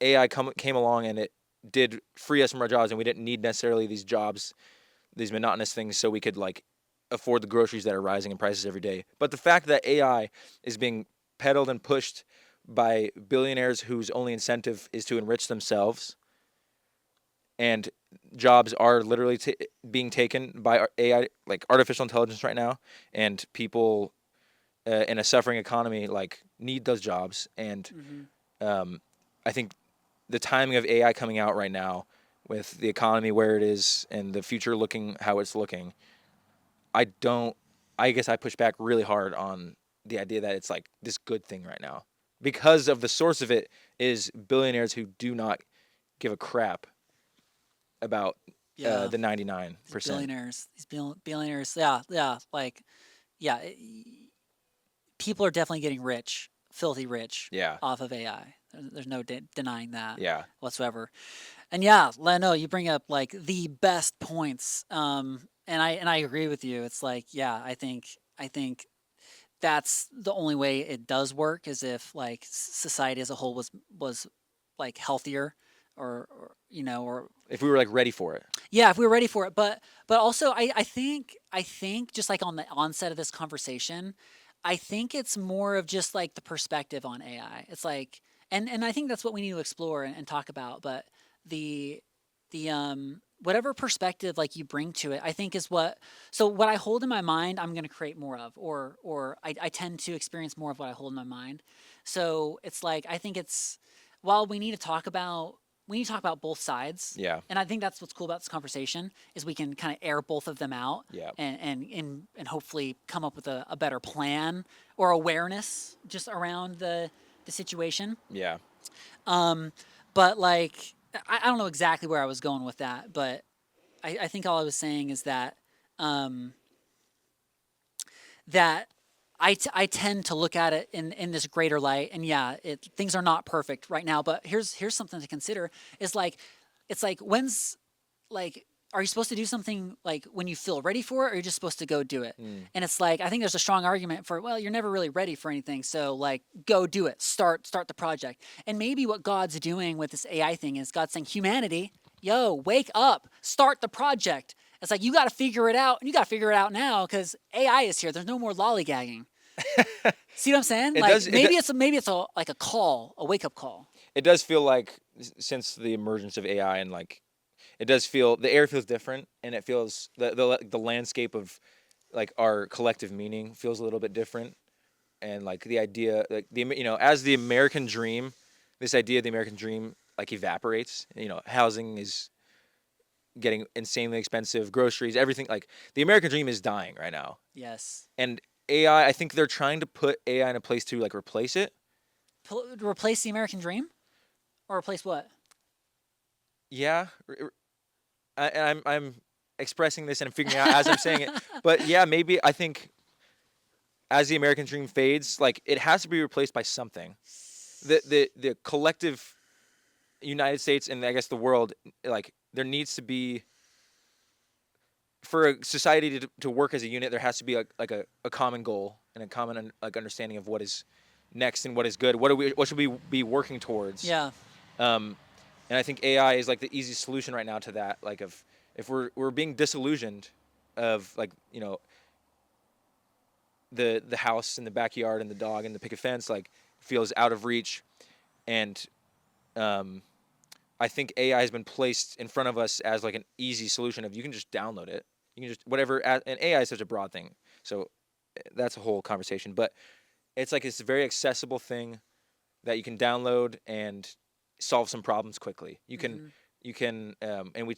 AI came along and it did free us from our jobs and we didn't need necessarily these jobs, these monotonous things, so we could like afford the groceries that are rising in prices every day. But the fact that AI is being peddled and pushed by billionaires whose only incentive is to enrich themselves, and jobs are literally being taken by AI, like artificial intelligence right now, and people in a suffering economy like need those jobs. And Mm-hmm. I think the timing of AI coming out right now, with the economy where it is and the future looking how it's looking, I don't. I guess I push back really hard on the idea that it's like this good thing right now because of the source of it is billionaires who do not give a crap about Yeah, the these 99%. billionaires, billionaires. Yeah, yeah. Like, yeah, people are definitely getting rich, filthy rich, Yeah, off of AI. There's no denying that yeah, whatsoever. And yeah, Leno, you bring up like the best points. And I agree with you. It's like, yeah, I think that's the only way it does work is if like society as a whole was like healthier, or if we were like ready for it. yeah, if we were ready for it. But also I think just like on the onset of this conversation, I think it's more of just like the perspective on AI. It's like, and I think that's what we need to explore and talk about. But the the whatever perspective like you bring to it, I think is what I hold in my mind, I'm gonna create more of, or I tend to experience more of what I hold in my mind. So it's like I think it's while we need to talk about we need to talk about both sides. Yeah. And I think that's what's cool about this conversation is we can kind of air both of them out Yeah. and hopefully come up with a better plan or awareness just around the situation. Yeah. But like, I don't know exactly where I was going with that, but I think all I was saying is um, that I tend to look at it in this greater light. And yeah, things are not perfect right now. But here's something to consider: is like, it's like when's like. Are you supposed to do something like when you feel ready for it, or are you just supposed to go do it? Mm. And it's like I think there's a strong argument for well, you're never really ready for anything, so like go do it, start the project. And maybe what God's doing with this AI thing is God's saying, humanity, yo, wake up, start the project. It's like you got to figure it out, and you got to figure it out now because AI is here. There's no more lollygagging. See what I'm saying? It Like does. maybe it's like a call, a wake up call. It does feel like since the emergence of AI and like it does feel the air feels different and it feels the landscape of like our collective meaning feels a little bit different and like the idea like the as the American dream, this idea of the American dream like evaporates. Housing is getting insanely expensive, groceries, everything like the American dream is dying right now. Yes. And AI, I think they're trying to put AI in a place to like replace it. Replace the American dream, or replace what? Yeah, I'm expressing this and I'm figuring it out as I'm saying it. But yeah, maybe I think as the American dream fades, like it has to be replaced by something. The collective United States and I guess the world, like there needs to be for a society to work as a unit, there has to be like a common goal and a common like understanding of what is next and what is good. What should we be working towards? Yeah. Um, and I think AI is like the easy solution right now to that. Like if we're being disillusioned of like the house and the backyard and the dog and the picket fence like feels out of reach, and um, I think AI has been placed in front of us as like an easy solution of you can just download it, you can just whatever. And AI is such a broad thing, so that's a whole conversation. But it's like it's a very accessible thing that you can download and solve some problems quickly. Hmm. You can and we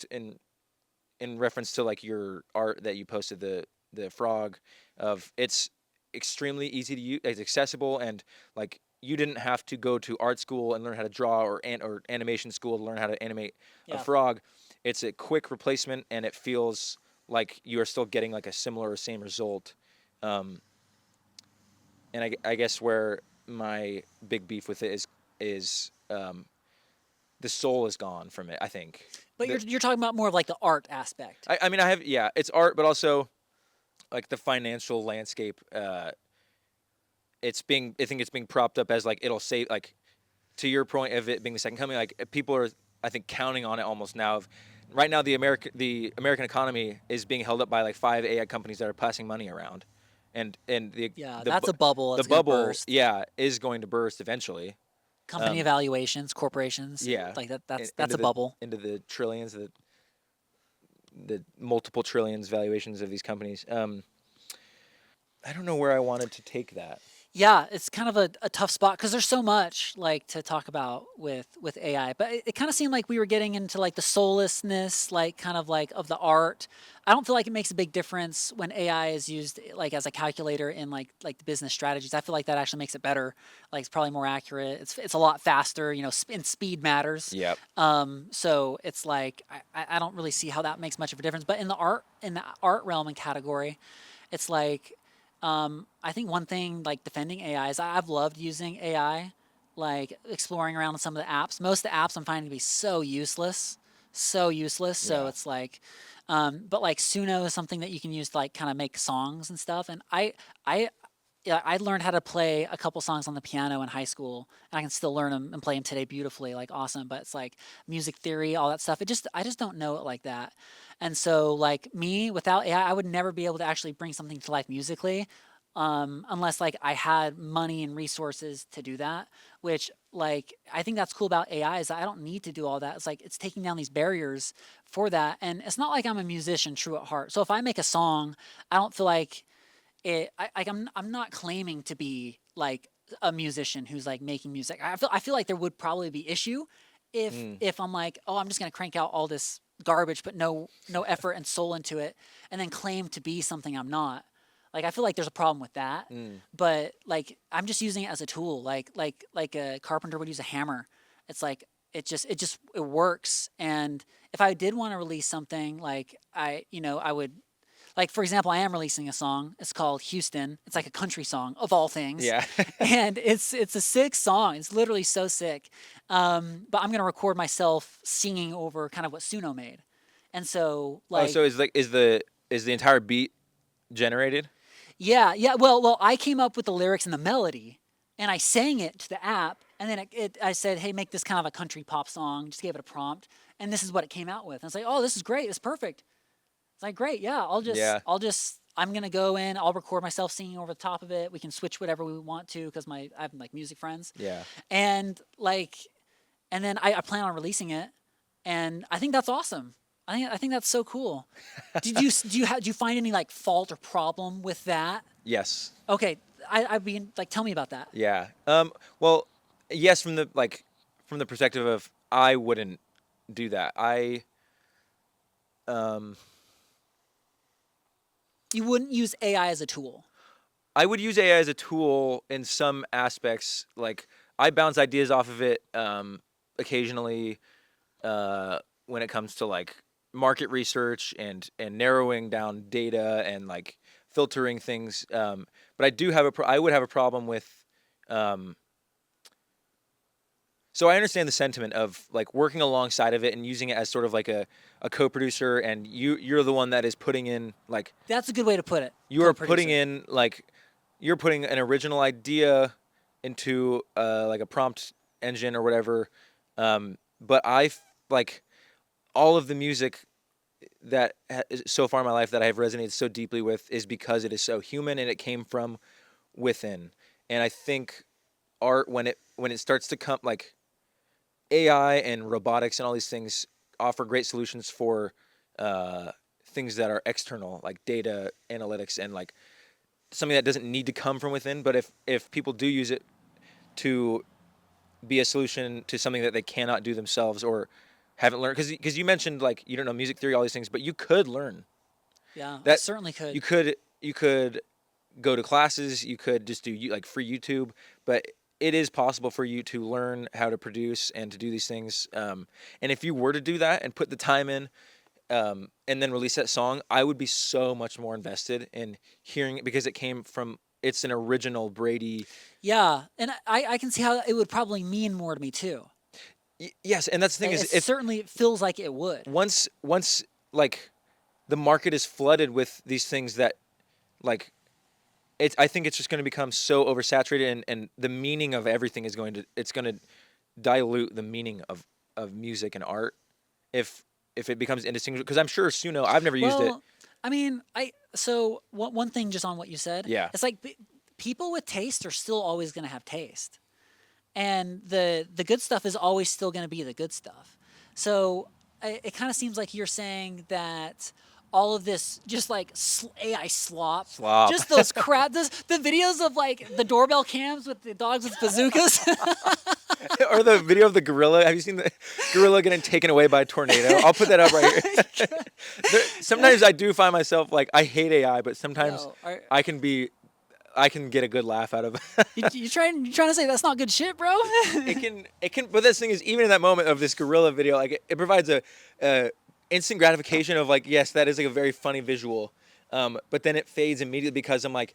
in reference to like your art that you posted the frog of it's extremely easy to use, it's accessible, and like you didn't have to go to art school and learn how to draw or animation school to learn how to animate a Yeah. frog. It's a quick replacement and it feels like you are still getting like a similar or same result. um, and I guess where my big beef with it is the soul is gone from it. I think But the, you're talking about more of like the art aspect. I mean I have yeah it's art, but also like the financial landscape. I think it's being propped up as like it'll save like to your point of it being the second coming. Like people are I think counting on it almost now. Right now the American economy is being held up by like 5 AI companies that are passing money around, and Yeah, the that's a bubble the that's gonna bubble burst. yeah is going to burst eventually. Company Um, evaluations, corporations, yeah, like that. That's into a bubble. the trillions, the multiple trillions valuations of these companies. I don't know where I wanted to take that. Yeah, it's kind of a tough spot because there's so much like to talk about with AI. But it kind of seemed like we were getting into like the soullessness, like kind of like of the art. I don't feel like it makes a big difference when AI is used like as a calculator in like the business strategies. I feel like that actually makes it better. Like it's probably more accurate. It's a lot faster. And speed matters. Yep. So it's like I don't really see how that makes much of a difference. But in the art realm and category, it's like I think one thing like defending AI is I've loved using AI, like exploring around in some of the apps. Most of the apps I'm finding to be so useless, so useless. So Yeah. it's like, but like Suno is something that you can use to like kind of make songs and stuff. And I, yeah, I learned how to play a couple songs on the piano in high school, and I can still learn them and play them today beautifully, like awesome. But it's like music theory, all that stuff. I just don't know it like that. And so like me without AI, I would never be able to actually bring something to life musically, unless like I had money and resources to do that. Which like I think that's cool about AI is that I don't need to do all that. It's like it's taking down these barriers for that, and it's not like I'm a musician true at heart. So if I make a song, I don't feel like I'm not claiming to be like a musician who's like making music. I feel like there would probably be issue Mm. if I'm like, oh, I'm just gonna crank out all this garbage, but no effort and soul into it, and then claim to be something I'm not. Like I feel like there's a problem with that. Mm. But like I'm just using it as a tool, like a carpenter would use a hammer. It's like it works. And if I did want to release something, like I would, like for example, I am releasing a song. It's called Houston. It's like a country song of all things, Yeah. and it's a sick song. It's literally so sick. But I'm gonna record myself singing over kind of what Suno made, and so Oh, so like is the entire beat generated? yeah. Well, I came up with the lyrics and the melody, and I sang it to the app, and then I said, hey, make this kind of a country pop song. Just gave it a prompt, and this is what it came out with. And I was like, oh, this is great. It's perfect. It's like, great, yeah, Yeah. I'm gonna go in, I'll record myself singing over the top of it. We can switch whatever we want to because I have like music friends, Yeah. and like, and then I plan on releasing it, and I think that's awesome. I think that's so cool. Do you find any like fault or problem with that? Yes. Okay, I mean, like, tell me about that. Yeah. Well, yes, from the perspective of I wouldn't do that. Um You wouldn't use AI as a tool. I would use AI as a tool in some aspects. Like I bounce ideas off of it occasionally when it comes to like market research and narrowing down data and like filtering things. But I would have a problem with. Um, so I understand the sentiment of like working alongside of it and using it as sort of like a co-producer, and you're the one that is putting in like That's a good way to put it. you are putting Co-producer. in like you're putting an original idea into like a prompt engine or whatever. But like all of the music that so far in my life that I have resonated so deeply with is because it is so human and it came from within. And I think art when it starts to come like AI and robotics and all these things offer great solutions for uh, things that are external, like data analytics and like something that doesn't need to come from within. But if people do use it to be a solution to something that they cannot do themselves or haven't learned, because you mentioned like you don't know music theory, all these things, but you could learn Yeah, I that. certainly You could. could go to classes. You could just do like free YouTube, but it is possible for you to learn how to produce and to do these things. And if you were to do that and put the time in, and then release that song, I would be so much more invested in hearing it because it came from. It's an original Brady. Yeah, and I can see how it would probably mean more to me too. Yes, and that's the thing is It if certainly feels like it would. once like the market is flooded with these things that like I think it's just going to become so oversaturated, and the meaning of everything is going to dilute the meaning of music and art if it becomes indistinguishable, because I'm sure Suno, I've never used it. Well, I mean, so one thing just on what you said, Yeah. it's like people with taste are still always going to have taste, and the good stuff is always still going to be the good stuff. So it kind of seems like you're saying that all of this just like AI slop, Slop. just those crap, the videos of like the doorbell cams with the dogs with bazookas. Or the video of the gorilla. Have you seen the gorilla getting taken away by a tornado? I'll put that up right here. Sometimes I do find myself like I hate AI, but sometimes Yo, are, I can be I can get a good laugh out of you trying to say that's not good shit, bro? it can but this thing is, even in that moment of this gorilla video, like it provides a instant gratification of like, yes, that is like a very funny visual. But then it fades immediately because I'm like,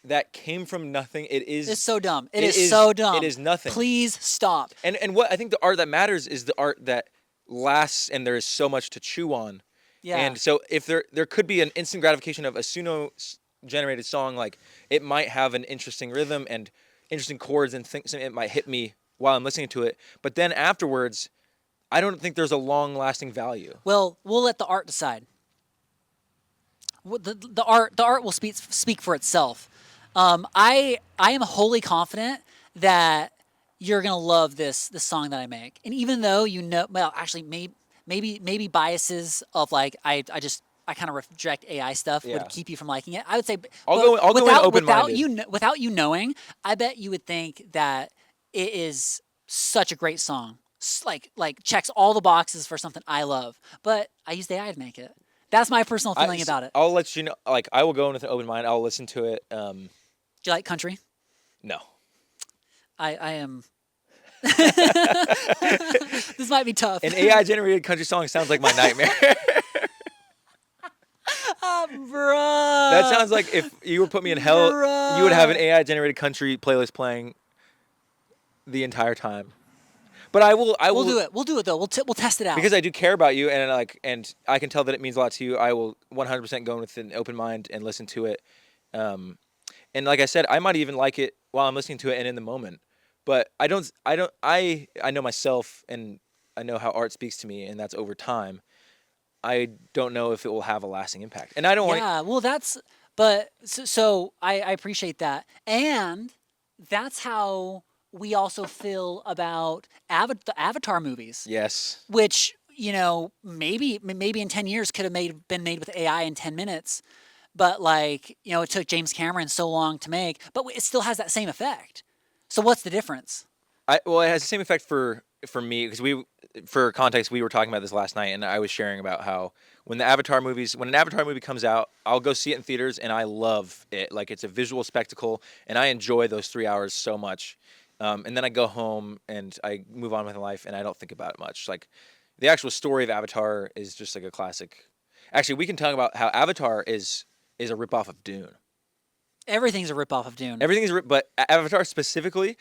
that came from nothing. It's so dumb. It Is is so dumb. it is nothing. Please stop. And what I think the art that matters is the art that lasts and there is so much to chew on. Yeah. And so if there could be an instant gratification of a Suno generated song, like it might have an interesting rhythm and interesting chords and things, it might hit me while I'm listening to it. But then afterwards, I don't think there's a long lasting value. Well, we'll let the art decide. The art will speak for itself. I am wholly confident that you're gonna love this song that I make. And even though well, actually, maybe biases of like I kind of reject AI stuff Yeah. would keep you from liking it. I would say, I'll go in open-minded. without you knowing, I bet you would think that it is such a great song. like checks all the boxes for something I love, but I used AI to make it. That's my personal feeling about it. I'll let you know. Like, I will go in with an open mind. I'll listen to it. Do you like country? No. I am. This might be tough. An AI generated country song sounds like my nightmare. That Bruh. sounds like if you were put me in hell, you would have an Bruh. AI generated country playlist playing the entire time. But I We'll will, do it. We'll do it though. We'll test it out. because I do care about you, and and I can tell that it means a lot to you. I will 100% go in with an open mind and listen to it. Um, and like I said, I might even like it while I'm listening to it and in the moment. But I know myself, and I know how art speaks to me, and that's over time. I don't know if it will have a lasting impact. And I don't want Yeah. Well, but so I appreciate that, and that's how we also feel about the Avatar movies, yes. which maybe in 10 years could have been made with AI in 10 minutes, but like it took James Cameron so long to make, but it still has that same effect. So what's the difference? Well, it has the same effect for me, because for context, we were talking about this last night, and I was sharing about how when an Avatar movie comes out, I'll go see it in theaters, and I love it. Like, it's a visual spectacle, and I enjoy those 3 hours so much. And then I go home and I move on with my life, and I don't think about it much. Like, the actual story of Avatar is just like a classic. Actually, we can talk about how Avatar is a ripoff of Dune. Everything's a ripoff of Dune. Everything's but Avatar specifically,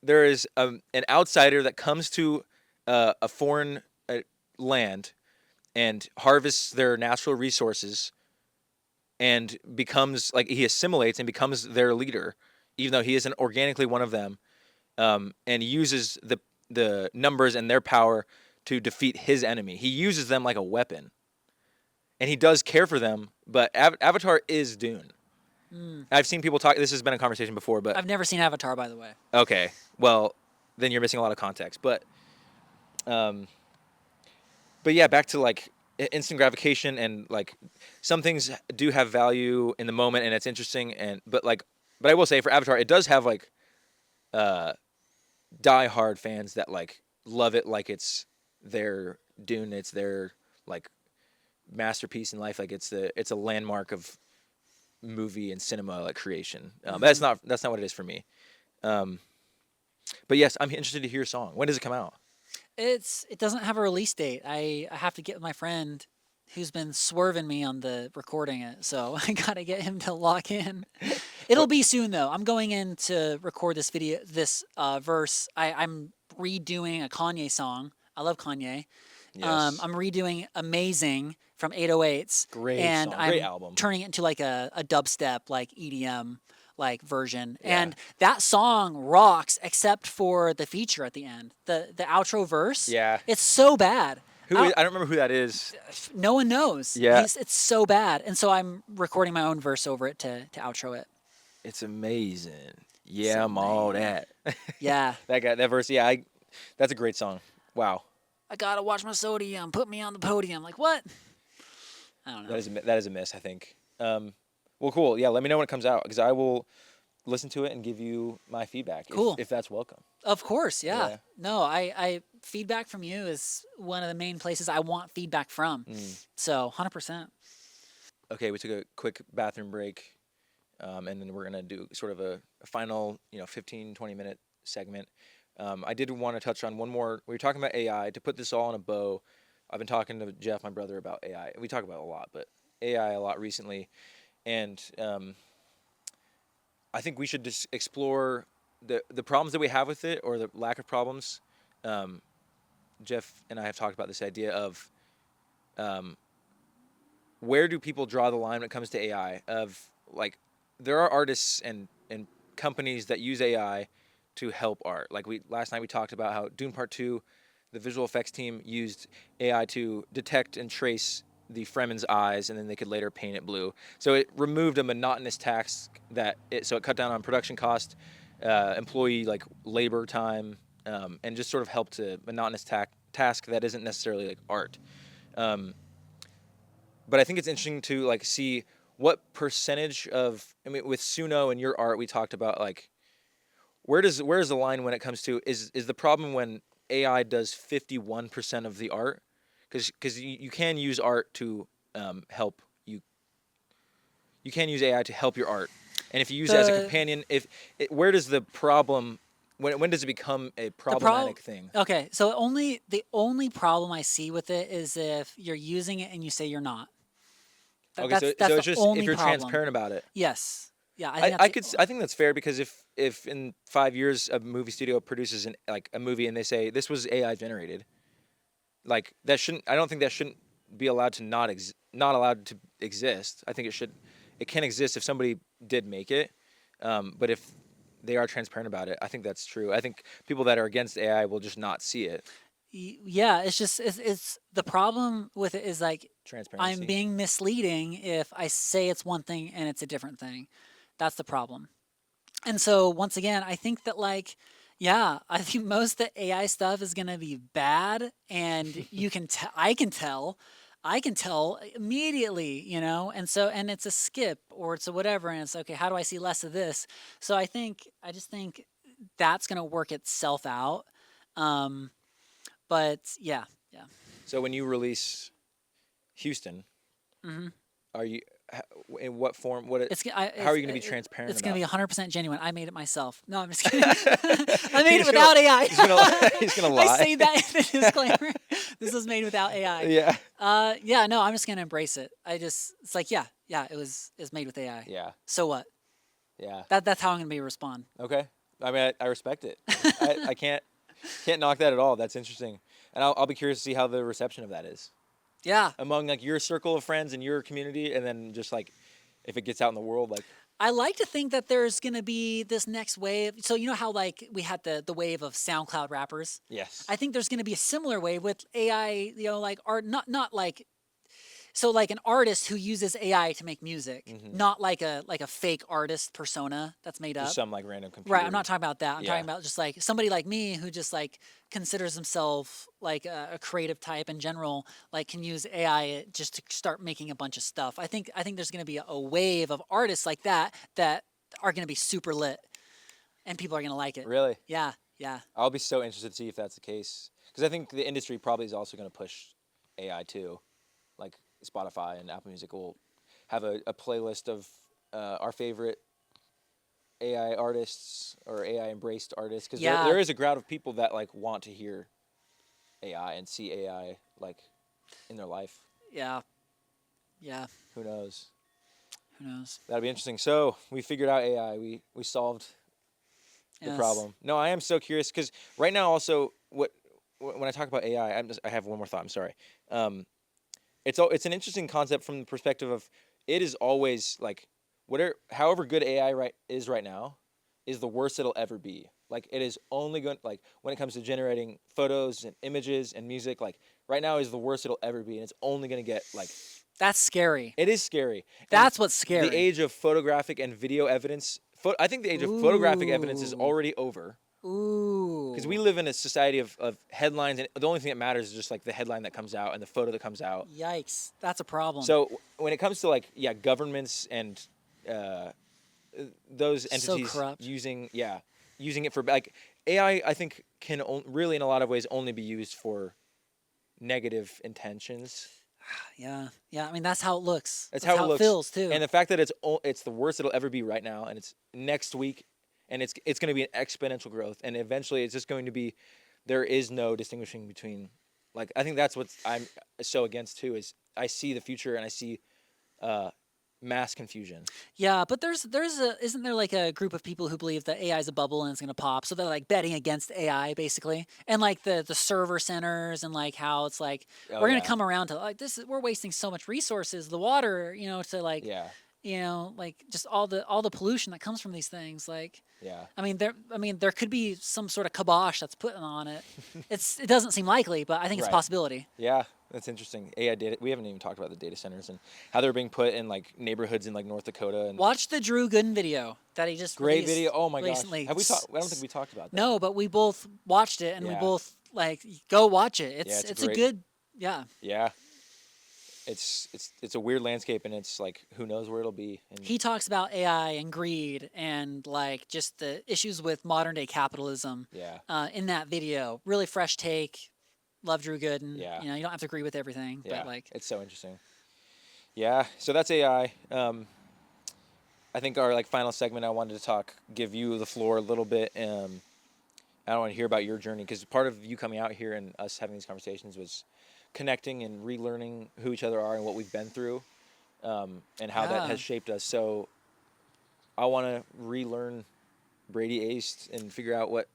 there is an outsider that comes to a foreign land and harvests their natural resources, and becomes like, he assimilates and becomes their leader, even though he isn't organically one of them, and uses the numbers and their power to defeat his enemy. He uses them like a weapon, and he does care for them. But Avatar is Dune. Mm. I've seen people talk. This has been a conversation before, but I've never seen Avatar, by the way. okay, well, then you're missing a lot of context. Um, but yeah, back to like instant gratification, and like, some things do have value in the moment, and it's interesting, and but I will say, for Avatar, it does have like uh die hard fans that like love it, like it's their Dune, it's their like masterpiece in life, like it's a landmark of movie and cinema like creation. Hmm. That's not what it is for me. Um, but yes, I'm interested to hear your song. When does it come out? It doesn't have a release date. I have to get with my friend who's been swerving me on the recording it, so I gotta get him to lock in. It'll What? be soon though. I'm going in to record this verse. I'm redoing a Kanye song. I love Kanye. Yes. I'm redoing "Amazing" from 808s, Great and song. Great I'm album. turning it into like a dubstep, like EDM, like version. Yeah. And that song rocks, except for the feature at the end, the outro verse. Yeah. It's so bad. I don't remember who that is. No one knows. Yeah. It's so bad, and so I'm recording my own verse over it to outro it. It's amazing. So Yeah, I'm all man, that. yeah. That guy, that verse. Yeah, that's a great song. Wow. I gotta watch my sodium. Put me on the podium. Like what? I don't know. That is a miss, I think. Well, cool. Yeah, let me know when it comes out, because I will listen to it and give you my feedback Cool. if that's welcome. Of course, yeah. Yeah. No, I feedback from you is one of the main places I want feedback from. Mm. So 100%. Okay, we took a quick bathroom break, and then we're gonna do sort of a final, 15, 20 minute segment. I did want to touch on one more. We were talking about AI. To put this all in a bow, I've been talking to Jeff, my brother, about AI. We talk about it a lot, but AI a lot recently, and I think we should just explore the problems that we have with it, or the lack of problems. Um, Jeff and I have talked about this idea of, um, where do people draw the line when it comes to AI? Of like, there are artists and companies that use AI to help art. Like, we last night we talked about how Dune Part Two, the visual effects team used AI to detect and trace the Fremen's eyes, and then they could later paint it blue. So it removed a monotonous task so it cut down on production cost, employee like labor time, and just sort of helped a monotonous task that isn't necessarily like art. Um, but I think it's interesting to like see what percentage of, I mean, with Suno and your art, we talked about like, where's the line when it comes to, is the problem when AI does 51% of the art, because you can use art to help you. You can use AI to help your art, and if you use it as a The companion, where does the problem? When does it become a the problem. problematic thing? Okay, so the only problem I see with it is if you're using it and you say you're not. Okay, That's so the it's just if only you're problem. transparent about it. Yes. Yeah, I think I think that's fair, because if in 5 years a movie studio produces like a movie and they say this was AI generated, like that shouldn't I don't think that shouldn't be allowed to not allowed to exist. I think it can exist if somebody did make it, but if they are transparent about it, I think that's true. I think people that are against AI will just not see it. yeah, it's just it's the problem with it is like I'm Transparency. being misleading if I say it's one thing and it's a different thing. That's the problem. And so once again, I think that like yeah, I think most of the AI stuff is going to be bad and you can tell I can tell immediately, you know? And so and it's a skip or it's a whatever and it's okay, how do I see less of this? So I just think that's going to work itself out. Um but yeah, yeah. So when you release Houston, Mhm. are you h- in what form? How are you going to be transparent It's gonna be about? 100% genuine. I made it myself. No, I'm just kidding. I made it he's gonna without AI. he's gonna he's gonna I lie. say that in the disclaimer. This was made without AI. Yeah. Yeah, no, I'm just gonna embrace it. It's like, yeah, it's made with AI. Yeah. So what? Yeah. That's how I'm gonna be respond. Okay. I mean, I respect it. I can't knock that at all. That's interesting, and I'll be curious to see how the reception of that is Yeah, among like your circle of friends and your community, and then just like if it gets out in the world, like I like to think that there's gonna be this next wave. So you know how like we had the wave of SoundCloud rappers. yes. I think there's gonna be a similar wave with AI. You know, like art, not like so like an artist who uses AI to make music, Hmm. not like a fake artist persona that's made Just up. some like random Right, I'm computer. not talking about that. I'm talking Yeah. about just like somebody like me who just like considers himself like a creative type in general, like can use AI just to start making a bunch of stuff. I think there's going to be a wave of artists like that are going to be super lit and people are going to like it. Really. Yeah, yeah. I'll be so interested to see if that's the case, because I think the industry probably is also going to push AI too, like Spotify and Apple Music will have a playlist of our favorite AI artists or AI embraced artists, because Yeah, there is a crowd of people that like want to hear AI and see AI like in their life. yeah, yeah. Who knows? Who knows? That'll be interesting. So we figured out AI. We solved the Yes. problem. No, I am so curious, because right now also when I talk about AI, I have one more thought. I'm sorry. Um, it's an interesting concept from the perspective of it is always like whatever however good AI is right now is the worst it'll ever be. Like it is only going like when it comes to generating photos and images and music, like right now is the worst it'll ever be, and it's only going to get like That's scary. it is scary. And That's what's the scary. age of photographic and video evidence, I think the age of photographic evidence is Ooh. already over, because we Ooh. live in a society of headlines, and the only thing that matters is just like the headline that comes out and the photo that comes out. Yikes. That's a problem. So when it comes to like governments and uh, those So entities corrupt. using it for like AI, I think can really in a lot of ways only be used for negative intentions. Yeah. Yeah. I mean, that's how it looks. That's That's how it how it looks, feels too. and the fact that it's the worst it'll ever be right now, and it's next week, and it's going to be an exponential growth, and eventually it's just going to be there is no distinguishing between like I think that's what I'm so against too is I see the future and I see uh, mass confusion. Yeah, but there's a isn't there like a group of people who believe that AI is a bubble and it's gonna pop? So they're like betting against AI basically, and like the server centers and like how it's like Oh we're gonna yeah, come around to like this is we're wasting so much resources, the water, you know, to like yeah, you know like just all the pollution that comes from these things. Like yeah. I mean there could be some sort of kibosh that's put on it. It doesn't seem likely, but I think it's a Right. possibility. Yeah, that's interesting. AI data. We haven't even talked about the data centers and how they're being put in like neighborhoods in like North Dakota and Watch the Drew Gooden video that he just great video. released Oh my gosh, recently. have we talked? I don't think we talked about that. No, but we both watched it and we Yeah, both like go watch it. yeah, it's It's a great. good yeah. Yeah, it's a weird landscape, and it's like who knows where it'll be. And He talks about AI and greed and like just the issues with modern day capitalism yeah, in that video. Really fresh take. Love Drew Gooden. yeah, You don't have to agree with everything, but yeah, like, it's so interesting. Yeah, so that's AI. I think our like final segment, I wanted to give you the floor a little bit. I don't want to hear about your journey because part of you coming out here and us having these conversations was connecting and relearning who each other are and what we've been through, and how that yeah, has shaped us. So I want to relearn Brady Aste and figure out what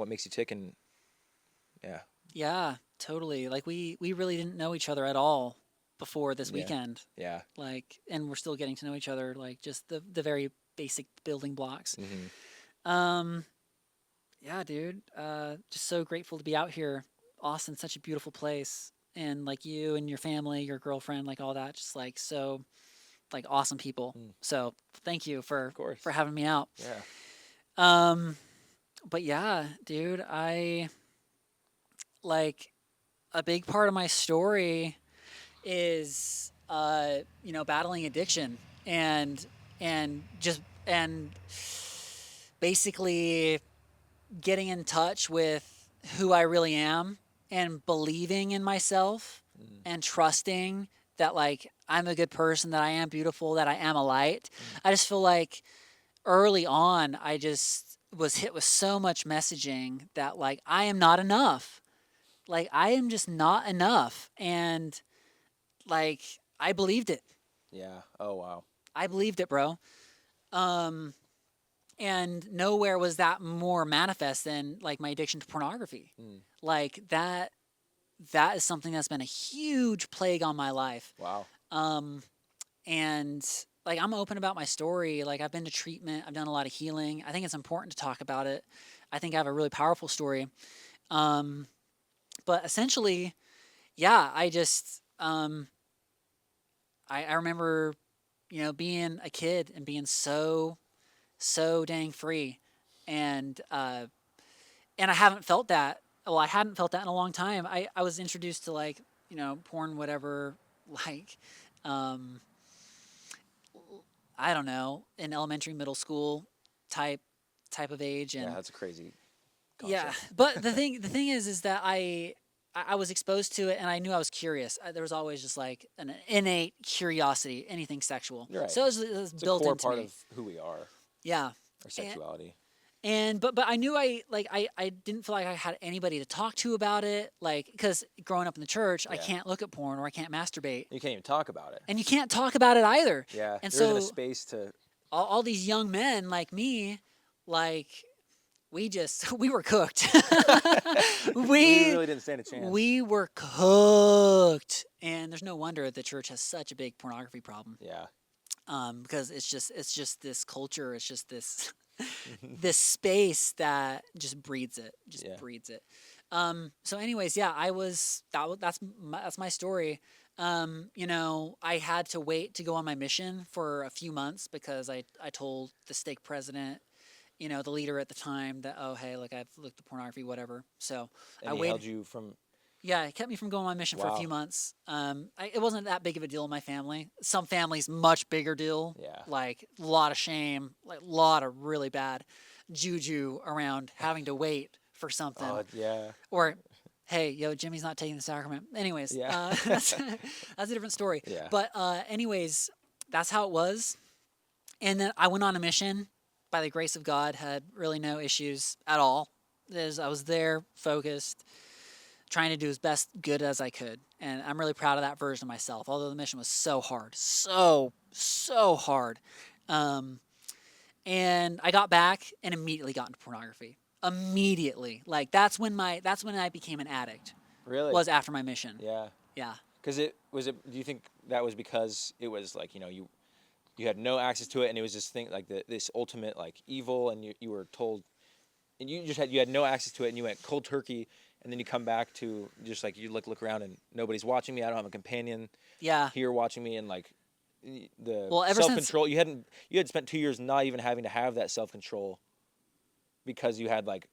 makes you tick. And yeah, yeah, totally. Like we really didn't know each other at all before this yeah, weekend. yeah. Like, and we're still getting to know each other. Like, just the very basic building blocks. Mm-hmm. Um, yeah, dude. Just so grateful to be out here. Austin's such a beautiful place, and like you and your family, your girlfriend, like all that, just like so, like awesome people. Mm, So thank you of for course. having me out. Yeah. Um, but yeah, dude, I like a big part of my story is battling addiction and basically getting in touch with who I really am and believing in myself Mm, and trusting that like I'm a good person, that I am beautiful, that I am a light. mm, I just feel like early on I just was hit with so much messaging that like I am not enough. Like I am just not enough, and like I believed it. yeah. Oh wow. I believed it, bro. Um, and nowhere was that more manifest than like my addiction to pornography. Mm, Like that is something that's been a huge plague on my life. wow. Um, and like I'm open about my story. Like I've been to treatment. I've done a lot of healing. I think it's important to talk about it. I think I have a really powerful story. Um, but essentially, yeah, I remember, being a kid and being so dang free, and and I haven't felt that. Well, I hadn't felt that in a long time. I was introduced to like porn, whatever, like um, I don't know, in elementary, middle school type type of age, Yeah, and that's a crazy yeah. concept. But the thing is that I was exposed to it and I knew I was curious. There was always just like an innate curiosity, anything sexual. You're right. So it was It's a built core into part me. of who we are, Yeah. our And, sexuality. but I knew I didn't feel like I had anybody to talk to about it, like because growing up in the church I Yeah. can't look at porn or I can't masturbate, You can't even talk about it. and you can't talk about it either. Yeah, And there isn't a so space to. all these young men like me, like we just we were cooked. We we really didn't stand a chance. we were cooked, and there's no wonder the church has such a big pornography problem. Yeah. Because it's just this culture, it's just this this space that just breeds it, just Yeah. breeds it. So anyways, yeah, that's my story. I had to wait to go on my mission for a few months because I told the stake president, the leader at the time, that, oh hey, like I've looked at pornography, whatever. So I And he held waited. you from. Yeah, it kept me from going on my mission for a few Wow. months. It wasn't that big of a deal in my family. Some families, much bigger deal. Yeah. Like a lot of shame, like a lot of really bad juju around having to wait for something, Oh yeah. or hey, yo, Jimmy's not taking the sacrament. Anyways, Yeah. that's a different story. Yeah. But anyways, that's how it was. And then I went on a mission. By the grace of God, had really no issues at all. I was there, focused, trying to do as best good as I could. And I'm really proud of that version of myself, although the mission was so hard. So hard. Um, and I got back and immediately got into pornography. Immediately. Like that's when I became an addict. Really. Was after my mission. Yeah. Yeah. Because it was it. Do you think that was because it was like you had no access to it and it was this thing like this ultimate like evil and you were told and you had no access to it and you went cold turkey and then you come back to just like you look around and nobody's watching me. I don't have a companion Yeah. here watching me and like the Well, ever self since control you had spent 2 years not even having to have that self control because you had like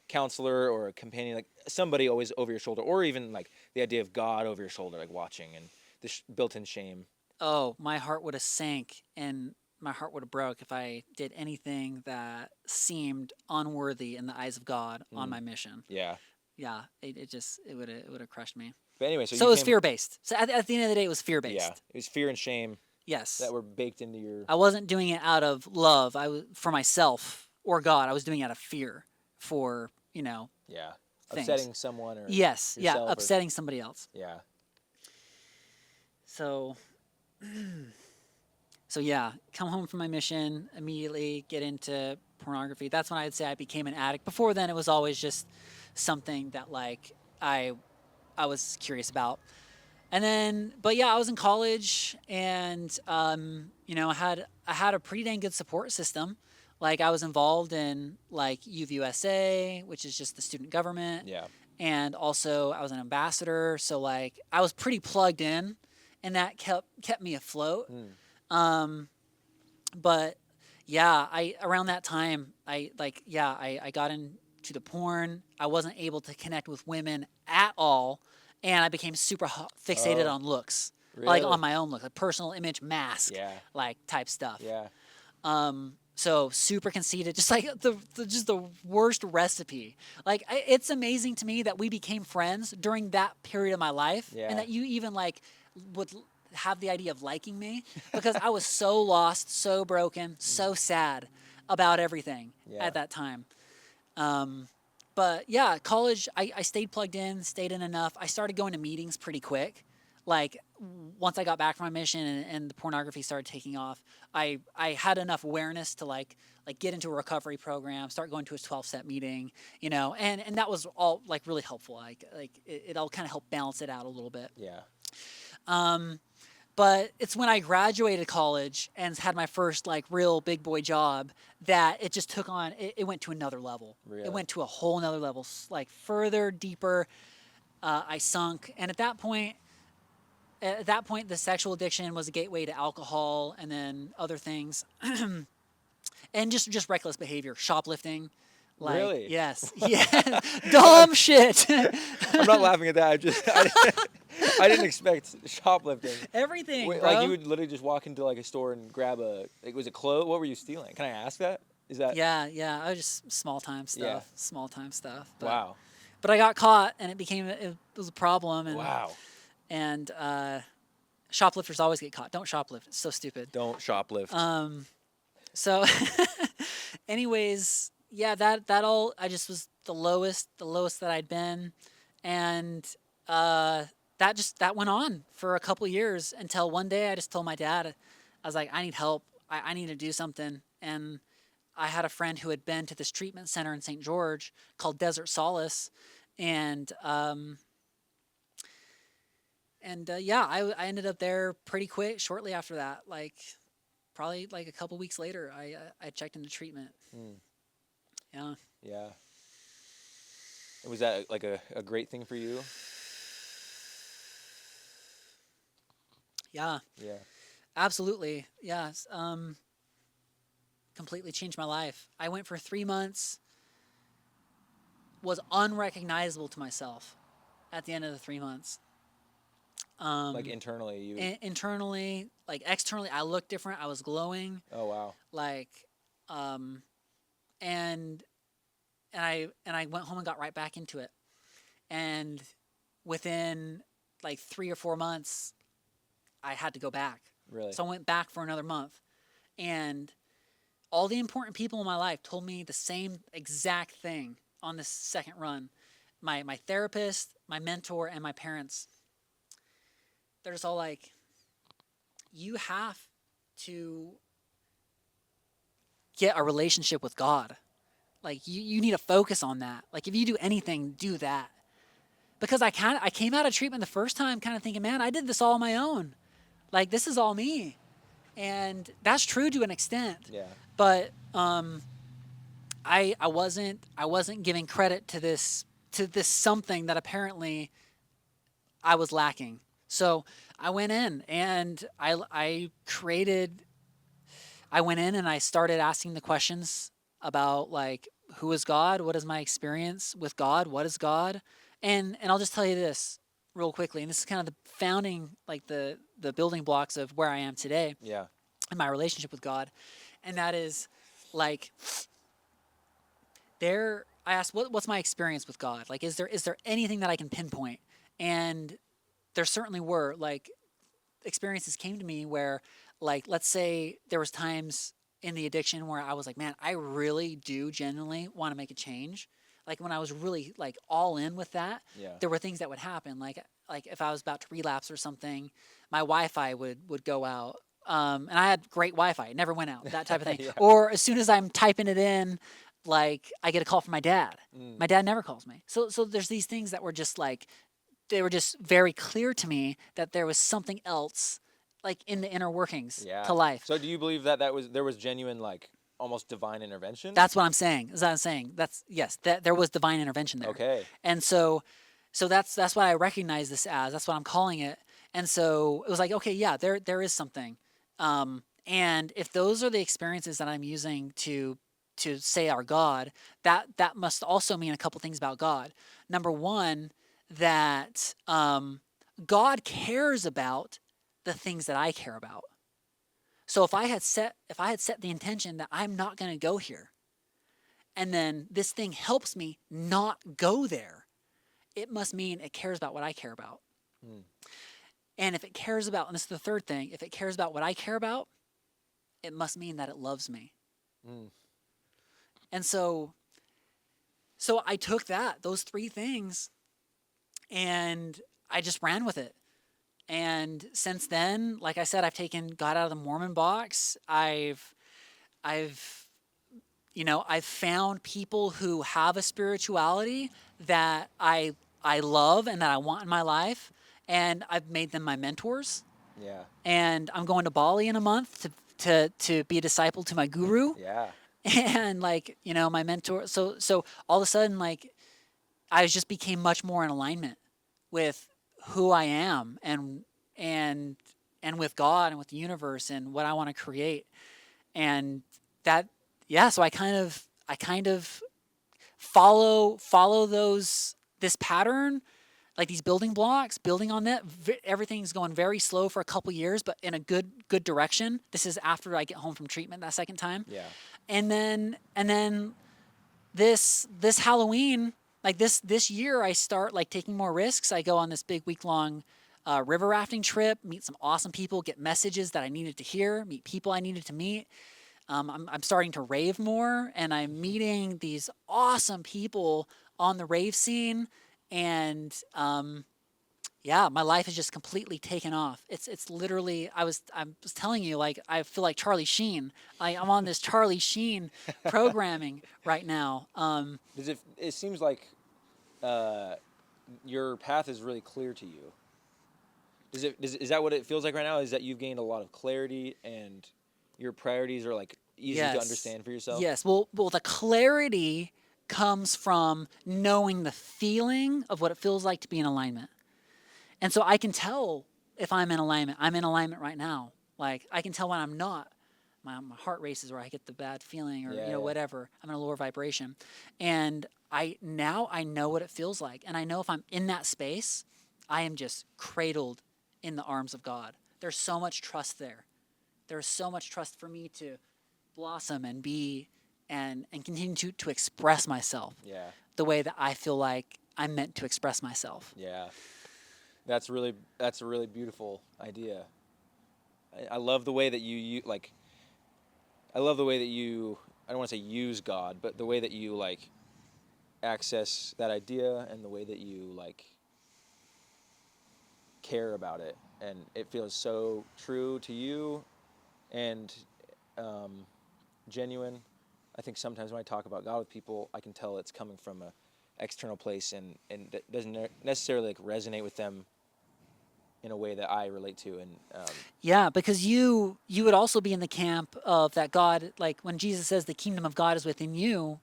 counselor or a companion, like somebody always over your shoulder, or even like the idea of God over your shoulder, like watching, and the built-in shame. Oh, my heart would have sank and my heart would have broke if I did anything that seemed unworthy in the eyes of God on Mm, my mission. yeah. Yeah, it would have crushed me. But anyway, so So you it was came. fear based. So at the end of the day, it was fear Yeah, based. it was fear and shame that Yes, were baked into your. I wasn't doing it out of love. I was for myself or God. I was doing it out of fear for Yeah, things. upsetting someone or Yes, yeah, yourself or. upsetting somebody else. Yeah. So So yeah, come home from my mission, immediately get into pornography. That's when I'd say I became an addict. Before then, it was always just something that like I was curious about. And then, but yeah, I was in college, and I had a pretty dang good support system. Like I was involved in like UVUSA, which is just the student government, Yeah. and also I was an ambassador. So like I was pretty plugged in, and that kept me afloat. Mm. Um, but yeah, I around that time I got into the porn. I wasn't able to connect with women at all, and I became super fixated Oh, on looks, like on really? my own look, like personal image mask, Yeah. like type stuff. Yeah. So super conceited, just like just the worst recipe. Like it's amazing to me that we became friends during that period of my life, and Yeah. that you even like would have the idea of liking me, because I was so lost, so broken, Mm. so sad about everything Yeah. at that time. But yeah, college, I stayed plugged in, stayed in enough. I started going to meetings pretty quick. Like once I got back from my mission, and the pornography started taking off, I had enough awareness to like get into a recovery program, start going to a 12-step meeting, and that was all like really helpful. Like it all kind of helped balance it out a little bit. Yeah. But it's when I graduated college and had my first like real big boy job that it just took on. It went to another level. It Really. went to a whole nother level, like further, deeper. I sunk, and at that point, the sexual addiction was a gateway to alcohol, and then other things, and just reckless behavior, shoplifting. Like Really? yes, yeah, I'm not. dumb shit. I'm not laughing at that. I didn't expect shoplifting. Everything, Wait, like you bro. would literally just walk into like a store and grab a. Like, was it clothes? What were you stealing? Can I ask that? Is that? Yeah. I was just small time Yeah. stuff, small time stuff. But Wow. but I got caught, and it was a problem, and Wow. and shoplifters always get caught. Don't shoplift. It's so stupid. Don't shoplift. So, anyways, yeah, that all I just was the lowest that I'd been, and that went on for a couple years until one day I just told my dad, I was like, I need help. I need to do something, and I had a friend who had been to this treatment center in St. George called Desert Solace, and yeah, I ended up there pretty quick. Shortly after that, like probably like a couple weeks later, I checked into treatment. Mm, Yeah, yeah. Was that like a great thing for you? yeah, Yeah. absolutely. Yes, completely changed my life. I went for 3 months, was unrecognizable to myself at the end of the 3 months. Like internally, you. Internally, like externally, I looked different. I was glowing, Oh wow. like, um, and and I went home and got right back into it. And within like 3 or 4 months, I had to go back. Really. So I went back for another month, and all the important people in my life told me the same exact thing on this second run. My therapist, my mentor, and my parents. They're just all like, you have to get a relationship with God. Like you need to focus on that. Like if you do anything, do that. Because I came out of treatment the first time kind of thinking, man, I did this all on my own. Like this is all me. And that's true to an extent. Yeah. But I wasn't giving credit to this something that apparently I was lacking. So I went in and I went in and I started asking the questions about like who is God? What is my experience with God? What is God? And I'll just tell you this real quickly. And this is kind of the founding, like the building blocks of where I am today Yeah. in my relationship with God. And that is like there I asked what's my experience with God? Like is there anything that I can pinpoint? And there certainly were like experiences came to me where like let's say there was times in the addiction where I was like, man, I really do genuinely want to make a change. Like when I was really like all in with that, Yeah. there were things that would happen. Like if I was about to relapse or something, my Wi-Fi would go out. And I had great Wi-Fi, it never went out, that type of thing. Yeah. Or as soon as I'm typing it in, like I get a call from my dad. Mm. My dad never calls me. So there's these things that were just like they were just very clear to me that there was something else like in the inner workings Yeah. to life. So do you believe that there was genuine, like, almost divine intervention? That's what I'm saying. As I'm saying, that's yes, that there was divine intervention there. Okay. And so that's what I recognize this as. That's what I'm calling it. And so it was like, okay, yeah, there is something. And if those are the experiences that I'm using to say our God, that must also mean a couple things about God. Number one, that God cares about the things that I care about. So if I had set the intention that I'm not going to go here, and then this thing helps me not go there, it must mean it cares about what I care about. Mm. And if it cares about, and this is the third thing, if it cares about what I care about, it must mean that it loves me. Mm. And so I took those three things, and I just ran with it. And since then, like I said, I've taken God out of the Mormon box. I've I've found people who have a spirituality that I love and that I want in my life, and I've made them my mentors. Yeah. And I'm going to Bali in a month to be a disciple to my guru, Yeah. and like my mentor. So all of a sudden, like I just became much more in alignment with who I am and and with God and with the universe and what I want to create. And that yeah, so I kind of follow those this pattern, like these building blocks, building on that. Everything's going very slow for a couple years, but in a good direction. This is after I get home from treatment that second time. Yeah. And then this Halloween, like this year, I start like taking more risks. I go on this big week-long river rafting trip, meet some awesome people, get messages that I needed to hear, meet people I needed to meet. I'm starting to rave more, and I'm meeting these awesome people on the rave scene, and yeah, my life has just completely taken off. It's literally I was telling you, like I feel like Charlie Sheen. I'm on this Charlie Sheen programming right now. Does it seems like uh, your path is really clear to you. Is that what it feels like right now? Is that you've gained a lot of clarity and your priorities are like easy to Yes, understand for yourself? yes. Well, the clarity comes from knowing the feeling of what it feels like to be in alignment. And so I can tell if I'm in alignment. I'm in alignment right now. Like I can tell when I'm not. My heart races or I get the bad feeling or Yeah, yeah. whatever. I'm in a lower vibration. And I know what it feels like. And I know if I'm in that space, I am just cradled in the arms of God. There's so much trust there. There's so much trust for me to blossom and be and continue to express myself Yeah. the way that I feel like I'm meant to express myself. Yeah. That's a really beautiful idea. I love the way that you like. I love the way that you. I don't want to say use God, but the way that you like access that idea and the way that you like care about it, and it feels so true to you and um, genuine. I think sometimes when I talk about God with people, I can tell it's coming from a external place and that doesn't necessarily like resonate with them in a way that I relate to. And Yeah, because you would also be in the camp of that God, like when Jesus says the kingdom of God is within you,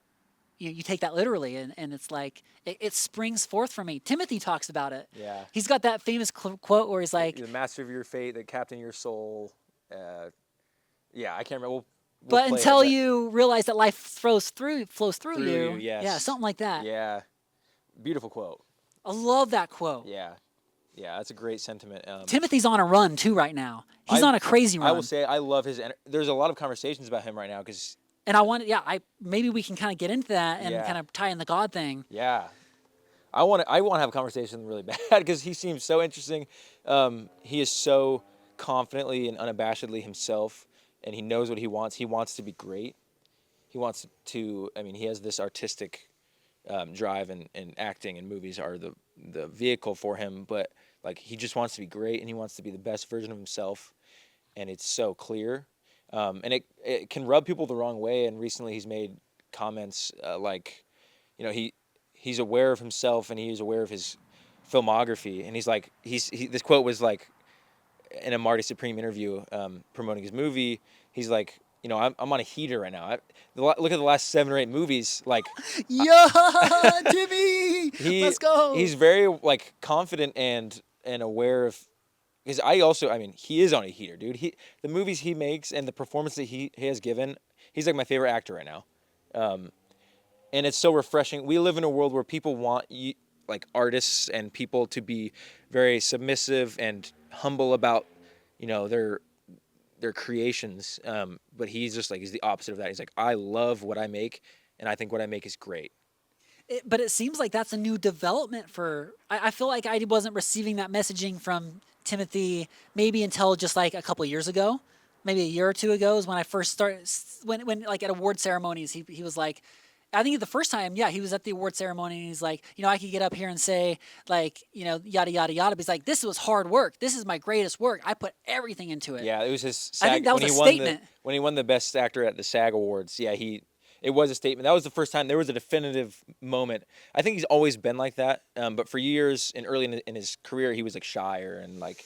you take that literally, and it's like it springs forth from me. Timothy talks about it. yeah, He's got that famous quote where he's like, the master of your fate, the captain of your soul. Yeah, I can't remember. we'll But play it, until but you realize that life flows through through you, you, yeah, yes, something like that. yeah, beautiful quote. I love that quote. Yeah, yeah, that's a great sentiment. Timothy's on a run too right now. He's I on a crazy I will run. say I love his. There's a lot of conversations about him right now because And I want, yeah, I maybe we can kind of get into that and yeah, kind of tie in the God thing. yeah. I want to have a conversation really bad because he seems so interesting. He is so confidently and unabashedly himself, and he knows what he wants. He wants to be great. He wants to. I mean, he has this artistic drive, and acting and movies are the vehicle for him. But like, he just wants to be great, and he wants to be the best version of himself. And it's so clear, and it can rub people the wrong way. And recently, he's made comments like, he's aware of himself and he's aware of his filmography, and he's like this quote was like in a Marty Supreme interview promoting his movie. He's like, I'm on a heater right now. Look at the last 7 or 8 movies. Like, Yeah, Timmy, he let's go. he's very like confident and aware of. Because I mean, he is on a heater, dude. The movies he makes and the performance that he has given, he's like my favorite actor right now. Um, and it's so refreshing. We live in a world where people want like artists and people to be very submissive and humble about, their creations. But he's the opposite of that. He's like, I love what I make, and I think what I make is great. But it seems like that's a new development for. I feel like I wasn't receiving that messaging from Timothy maybe until just like a couple of years ago, maybe a year or two ago is when I first started. When like at award ceremonies, he was like, I think the first time, yeah, he was at the award ceremony and he's like, I could get up here and say like, yada yada yada. But he's like, this was hard work. This is my greatest work. I put everything into it. Yeah, it was his I think SAG that was when a he won the statement. when he won the best actor at the SAG Awards. Yeah, it was a statement. That was the first time there was a definitive moment. I think he's always been like that, but for years and early in his career, he was like shyer and like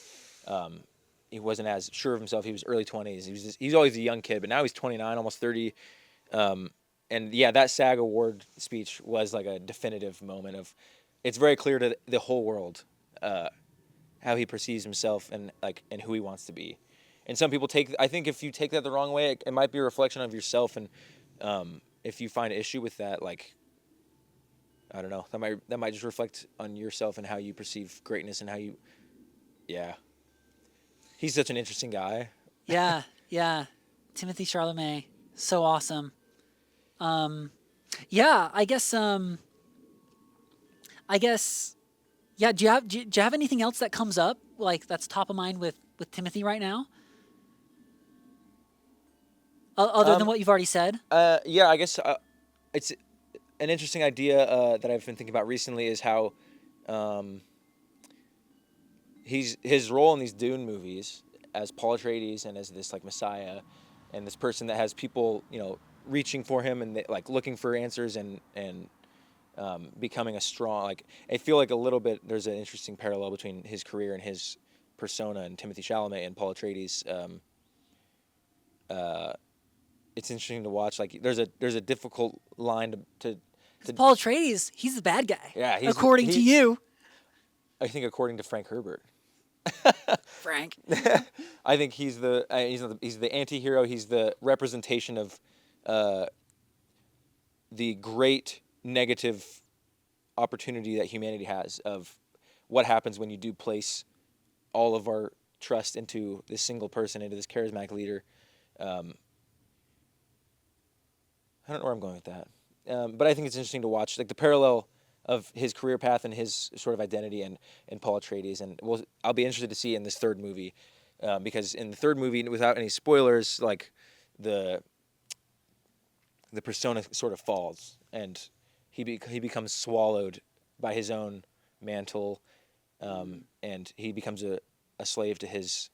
he wasn't as sure of himself. He was early 20s. He's always a young kid, but now he's 29, almost 30. Um, and yeah, that SAG Award speech was like a definitive moment of. It's very clear to the whole world how he perceives himself and who he wants to be. And some people I think if you take that the wrong way, it might be a reflection of yourself. And if you find issue with that, like, I don't know, that might just reflect on yourself and how you perceive greatness and how you, yeah. He's such an interesting guy. Yeah, yeah. Timothy Chalamet, so awesome. Yeah, I guess yeah. Do you have anything else that comes up like that's top of mind with Timothy right now, other than Um, what you've already said? yeah, I guess it's an interesting idea that I've been thinking about recently is how um, his role in these Dune movies as Paul Atreides and as this like Messiah and this person that has people reaching for him and like looking for answers and becoming a strong like I feel like a little bit there's an interesting parallel between his career and his persona and Timothy Chalamet and Paul Atreides. Uh, it's interesting to watch. Like there's a difficult line Because to Paul Atreides, he's the bad guy, yeah according to you, I think according to Frank Herbert. Frank. I think he's the anti-hero. He's the representation of uh, the great negative opportunity that humanity has of what happens when you do place all of our trust into this single person, into this charismatic leader. Um, I don't know where I'm going with that, but I think it's interesting to watch like the parallel of his career path and his sort of identity and Paul Atreides, and I'll be interested to see in this third movie, because in the third movie, without any spoilers, like the the persona sort of falls and he becomes swallowed by his own mantle, and he becomes a slave to his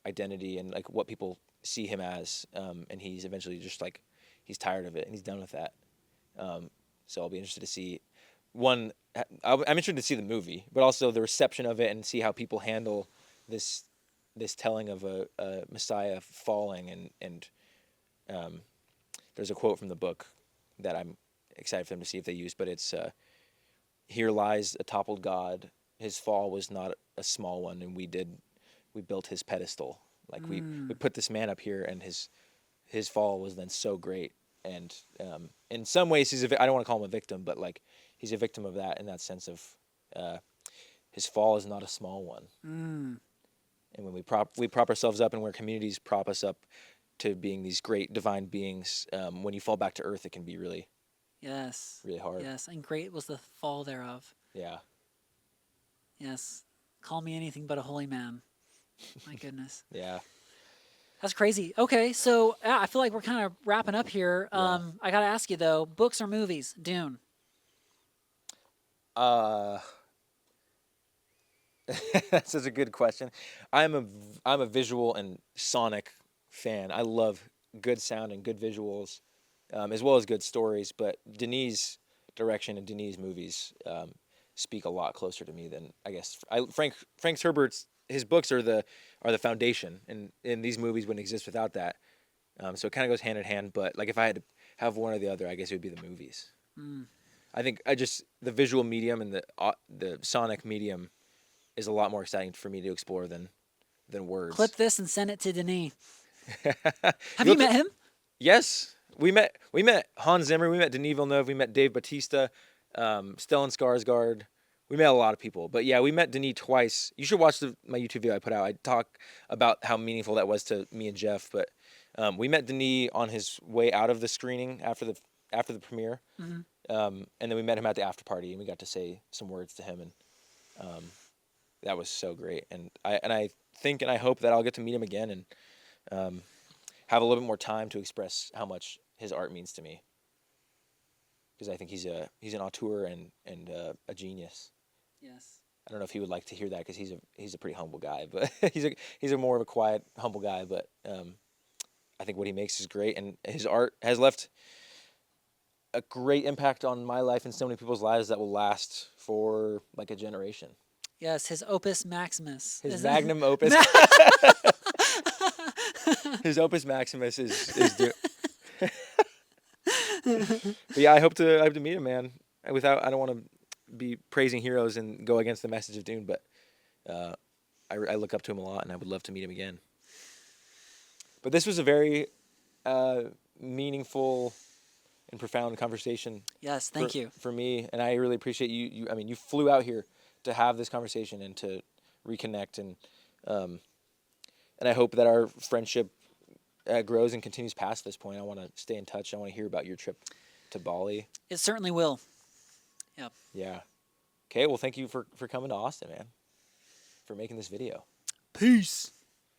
identity and like what people see him as, and he's eventually just like he's tired of it and he's done with that. So I'll be interested to see one. I'm interested to see the movie, but also the reception of it and see how people handle this this telling of a Messiah falling and um, there's a quote from the book that I'm excited for them to see if they use, but it's here lies a toppled god. His fall was not a small one, and we built his pedestal. Like we put this man up here, and his fall was then so great, and in some ways I don't want to call him a victim, but like he's a victim of that in that sense of uh, his fall is not a small one. Mm, And when we prop ourselves up, and where communities prop us up to being these great divine beings, when you fall back to earth, it can be really yes. really hard. Yes. And great was the fall thereof. Yeah, Yes. Call me anything but a holy man. My goodness. yeah, That's crazy. Okay, so yeah, I feel like we're kind of wrapping up here. yeah. I gotta ask you though, books or movies? Dune. Uh, that's such a good question. I'm a visual and sonic fan. I love good sound and good visuals, as well as good stories. But Denis' direction and Denis' movies speak a lot closer to me than I guess Frank Herbert's his books are the foundation, and these movies wouldn't exist without that. So it kind of goes hand in hand. But like if I had to have one or the other, I guess it would be the movies. Mm. I think I just the visual medium and the sonic medium is a lot more exciting for me to explore than Clip words. this and send it to Denis. Have You'll you t- met him? yes, we met Hans Zimmer, we met Denis Villeneuve, we met Dave Bautista, Stellan Skarsgård. We met a lot of people, but yeah, we met Denis twice. You should watch my YouTube video I put out. I talk about how meaningful that was to me and Jeff. But we met Denis on his way out of the screening after the premiere, Hmm. and then we met him at the after party, and we got to say some words to him, and um, that was so great. And I think and I hope that I'll get to meet him again and um, have a little bit more time to express how much his art means to me, because I think he's an auteur and a genius. Yes. I don't know if he would like to hear that because he's a pretty humble guy, but he's a more of a quiet, humble guy. But I think what he makes is great, and his art has left a great impact on my life and so many people's lives that will last for like a generation. Yes, his opus maximus. His Is it? magnum opus, his opus maximus but yeah, I hope to meet him, man. I don't want to be praising heroes and go against the message of Dune, but uh, I look up to him a lot, and I would love to meet him again. But this was a very uh, meaningful and profound conversation Yes, for thank you. for me, and I really appreciate you. I mean, you flew out here to have this conversation and to reconnect, um, and I hope that our friendship grows and continues past this point. I want to stay in touch. I want to hear about your trip to Bali. It certainly will. Yep. Yeah. Okay. Well, thank you for coming to Austin, man. For making this video. Peace.